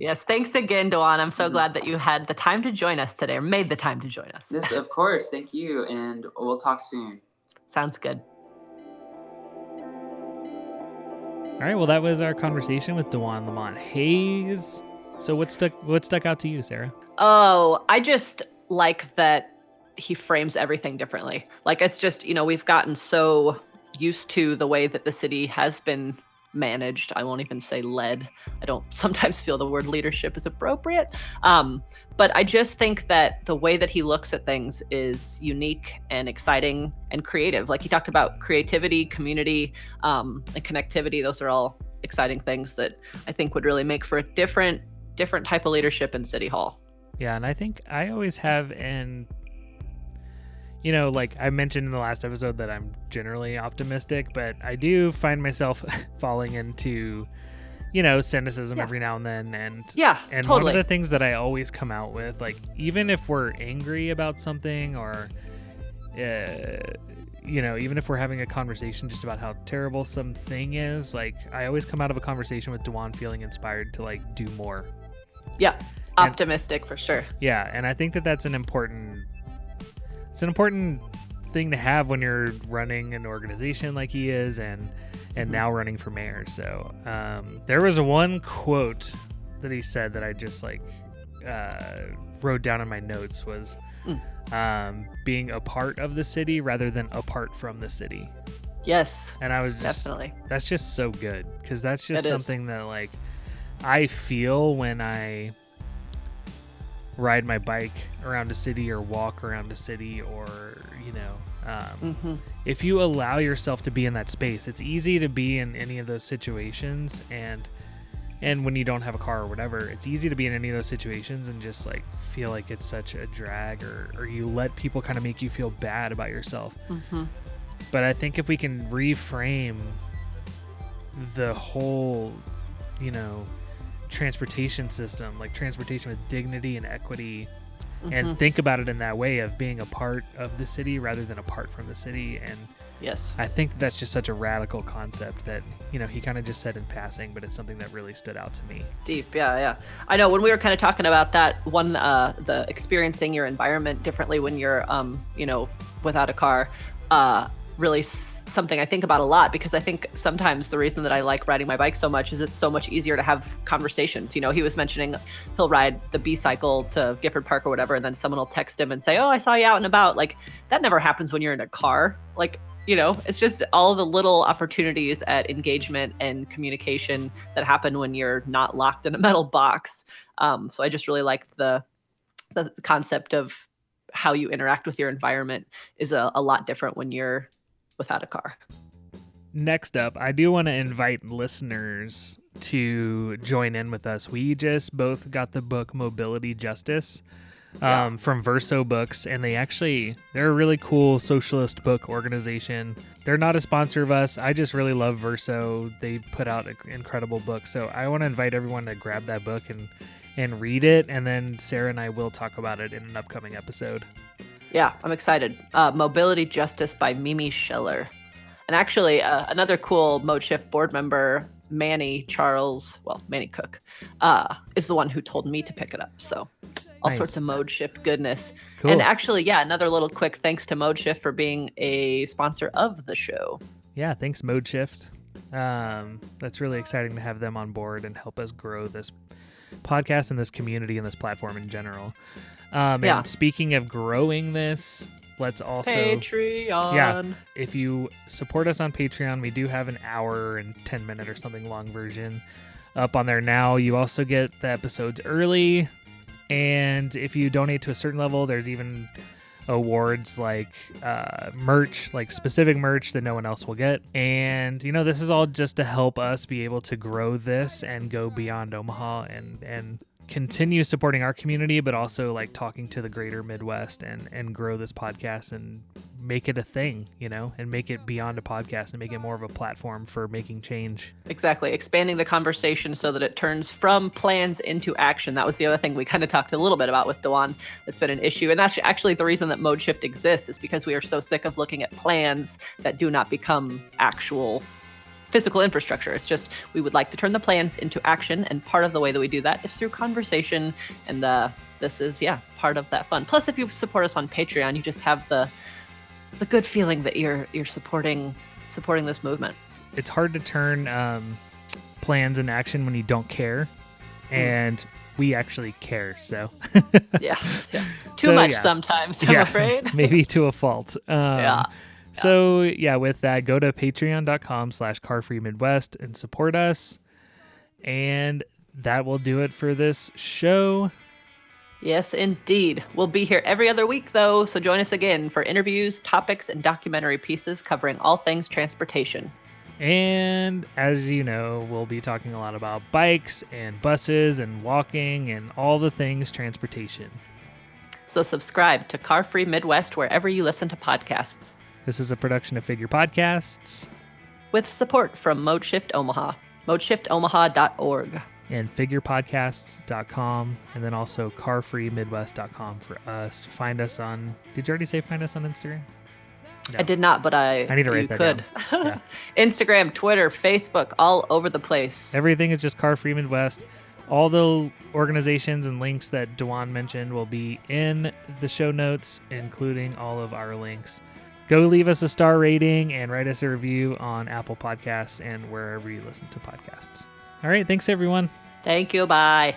Yes, thanks again, Dawaune. I'm so glad that you had the time to join us today, or made the time to join us. Yes, of course. Thank you, and we'll talk soon. Sounds good. All right, well, that was our conversation with Dawaune Lamont Hayes. So what stuck out to you, Sarah? Oh, I just like that he frames everything differently. Like, it's just, we've gotten so used to the way that the city has been managed. I won't even say led. I don't sometimes feel the word leadership is appropriate. But I just think that the way that he looks at things is unique and exciting and creative. Like, he talked about creativity, community, and connectivity. Those are all exciting things that I think would really make for a different type of leadership in City Hall. Yeah, and I think I always have like I mentioned in the last episode that I'm generally optimistic, but I do find myself falling into, cynicism every now and then. And totally. One of the things that I always come out with, like, even if we're angry about something or, even if we're having a conversation just about how terrible something is, like, I always come out of a conversation with Dawaune feeling inspired to, do more. Yeah, optimistic for sure. Yeah, and I think that that's an important thing to have when you're running an organization like he is, and now running for mayor. So there was one quote that he said that I just like wrote down in my notes was being a part of the city rather than apart from the city. Yes. And I was just, definitely. That's just so good, because that's just It something that like I feel when I ride my bike around a city or walk around a city, or if you allow yourself to be in that space, it's easy to be in any of those situations, and when you don't have a car or whatever, it's easy to be in any of those situations and just like feel like it's such a drag, or you let people kind of make you feel bad about yourself. But I think if we can reframe the whole transportation system, like transportation with dignity and equity, and think about it in that way of being a part of the city rather than apart from the city. And yes, I think that's just such a radical concept that he kind of just said in passing, but it's something that really stood out to me. Deep. Yeah. I know when we were kind of talking about that one, the experiencing your environment differently when you're without a car, really something I think about a lot, because I think sometimes the reason that I like riding my bike so much is it's so much easier to have conversations. He was mentioning he'll ride the B-cycle to Gifford Park or whatever, and then someone will text him and say, "Oh, I saw you out and about." Like, that never happens when you're in a car. Like, it's just all the little opportunities at engagement and communication that happen when you're not locked in a metal box. So I just really liked the concept of how you interact with your environment is a lot different when you're without a car. Next up, I do want to invite listeners to join in with us. We just both got the book Mobility Justice from Verso Books, and they're a really cool socialist book organization. They're not a sponsor of us. I just really love Verso. They put out an incredible book. So I want to invite everyone to grab that book and read it, and then Sarah and I will talk about it in an upcoming episode. Yeah, I'm excited. Mobility Justice by Mimi Scheller. And actually, another cool Mode Shift board member, Manny Cook, is the one who told me to pick it up. So all sorts of Mode Shift goodness. Cool. And actually, another little quick thanks to Mode Shift for being a sponsor of the show. Yeah, thanks, Mode Shift. That's really exciting to have them on board and help us grow this podcast and this community and this platform in general. And speaking of growing this, let's also Patreon. If you support us on Patreon, we do have an hour and 10-minute or something long version up on there now. You also get the episodes early, and if you donate to a certain level, there's even awards like merch, like specific merch that no one else will get. And this is all just to help us be able to grow this and go beyond Omaha and continue supporting our community, but also like talking to the greater Midwest and grow this podcast and make it a thing, and make it beyond a podcast and make it more of a platform for making change. Exactly. Expanding the conversation so that it turns from plans into action. That was the other thing we kind of talked a little bit about with Dawaune. That's been an issue. And that's actually the reason that Mode Shift exists, is because we are so sick of looking at plans that do not become actual physical infrastructure. It's just, we would like to turn the plans into action, and part of the way that we do that is through conversation, and this is part of that fun. Plus, if you support us on Patreon, you just have the good feeling that you're supporting this movement. It's hard to turn plans into action when you don't care, and we actually care. So too much sometimes, I'm afraid. Maybe to a fault. So with that, go to patreon.com/carfreemidwest and support us. And that will do it for this show. Yes, indeed. We'll be here every other week, though, so join us again for interviews, topics, and documentary pieces covering all things transportation. And as you know, we'll be talking a lot about bikes and buses and walking and all the things transportation. So subscribe to Car Free Midwest wherever you listen to podcasts. This is a production of Figure Podcasts, with support from Mode Shift Omaha, modeshiftomaha.org. and figurepodcasts.com, and then also carfreemidwest.com for us. Find us on, did you already say find us on Instagram? No. I did not, but I need to write that could. down. Yeah. Instagram, Twitter, Facebook, all over the place. Everything is just Car Free Midwest. All the organizations and links that Dawaune mentioned will be in the show notes, including all of our links. go leave us a star rating and write us a review on Apple Podcasts and wherever you listen to podcasts. All right. Thanks, everyone. Thank you. Bye.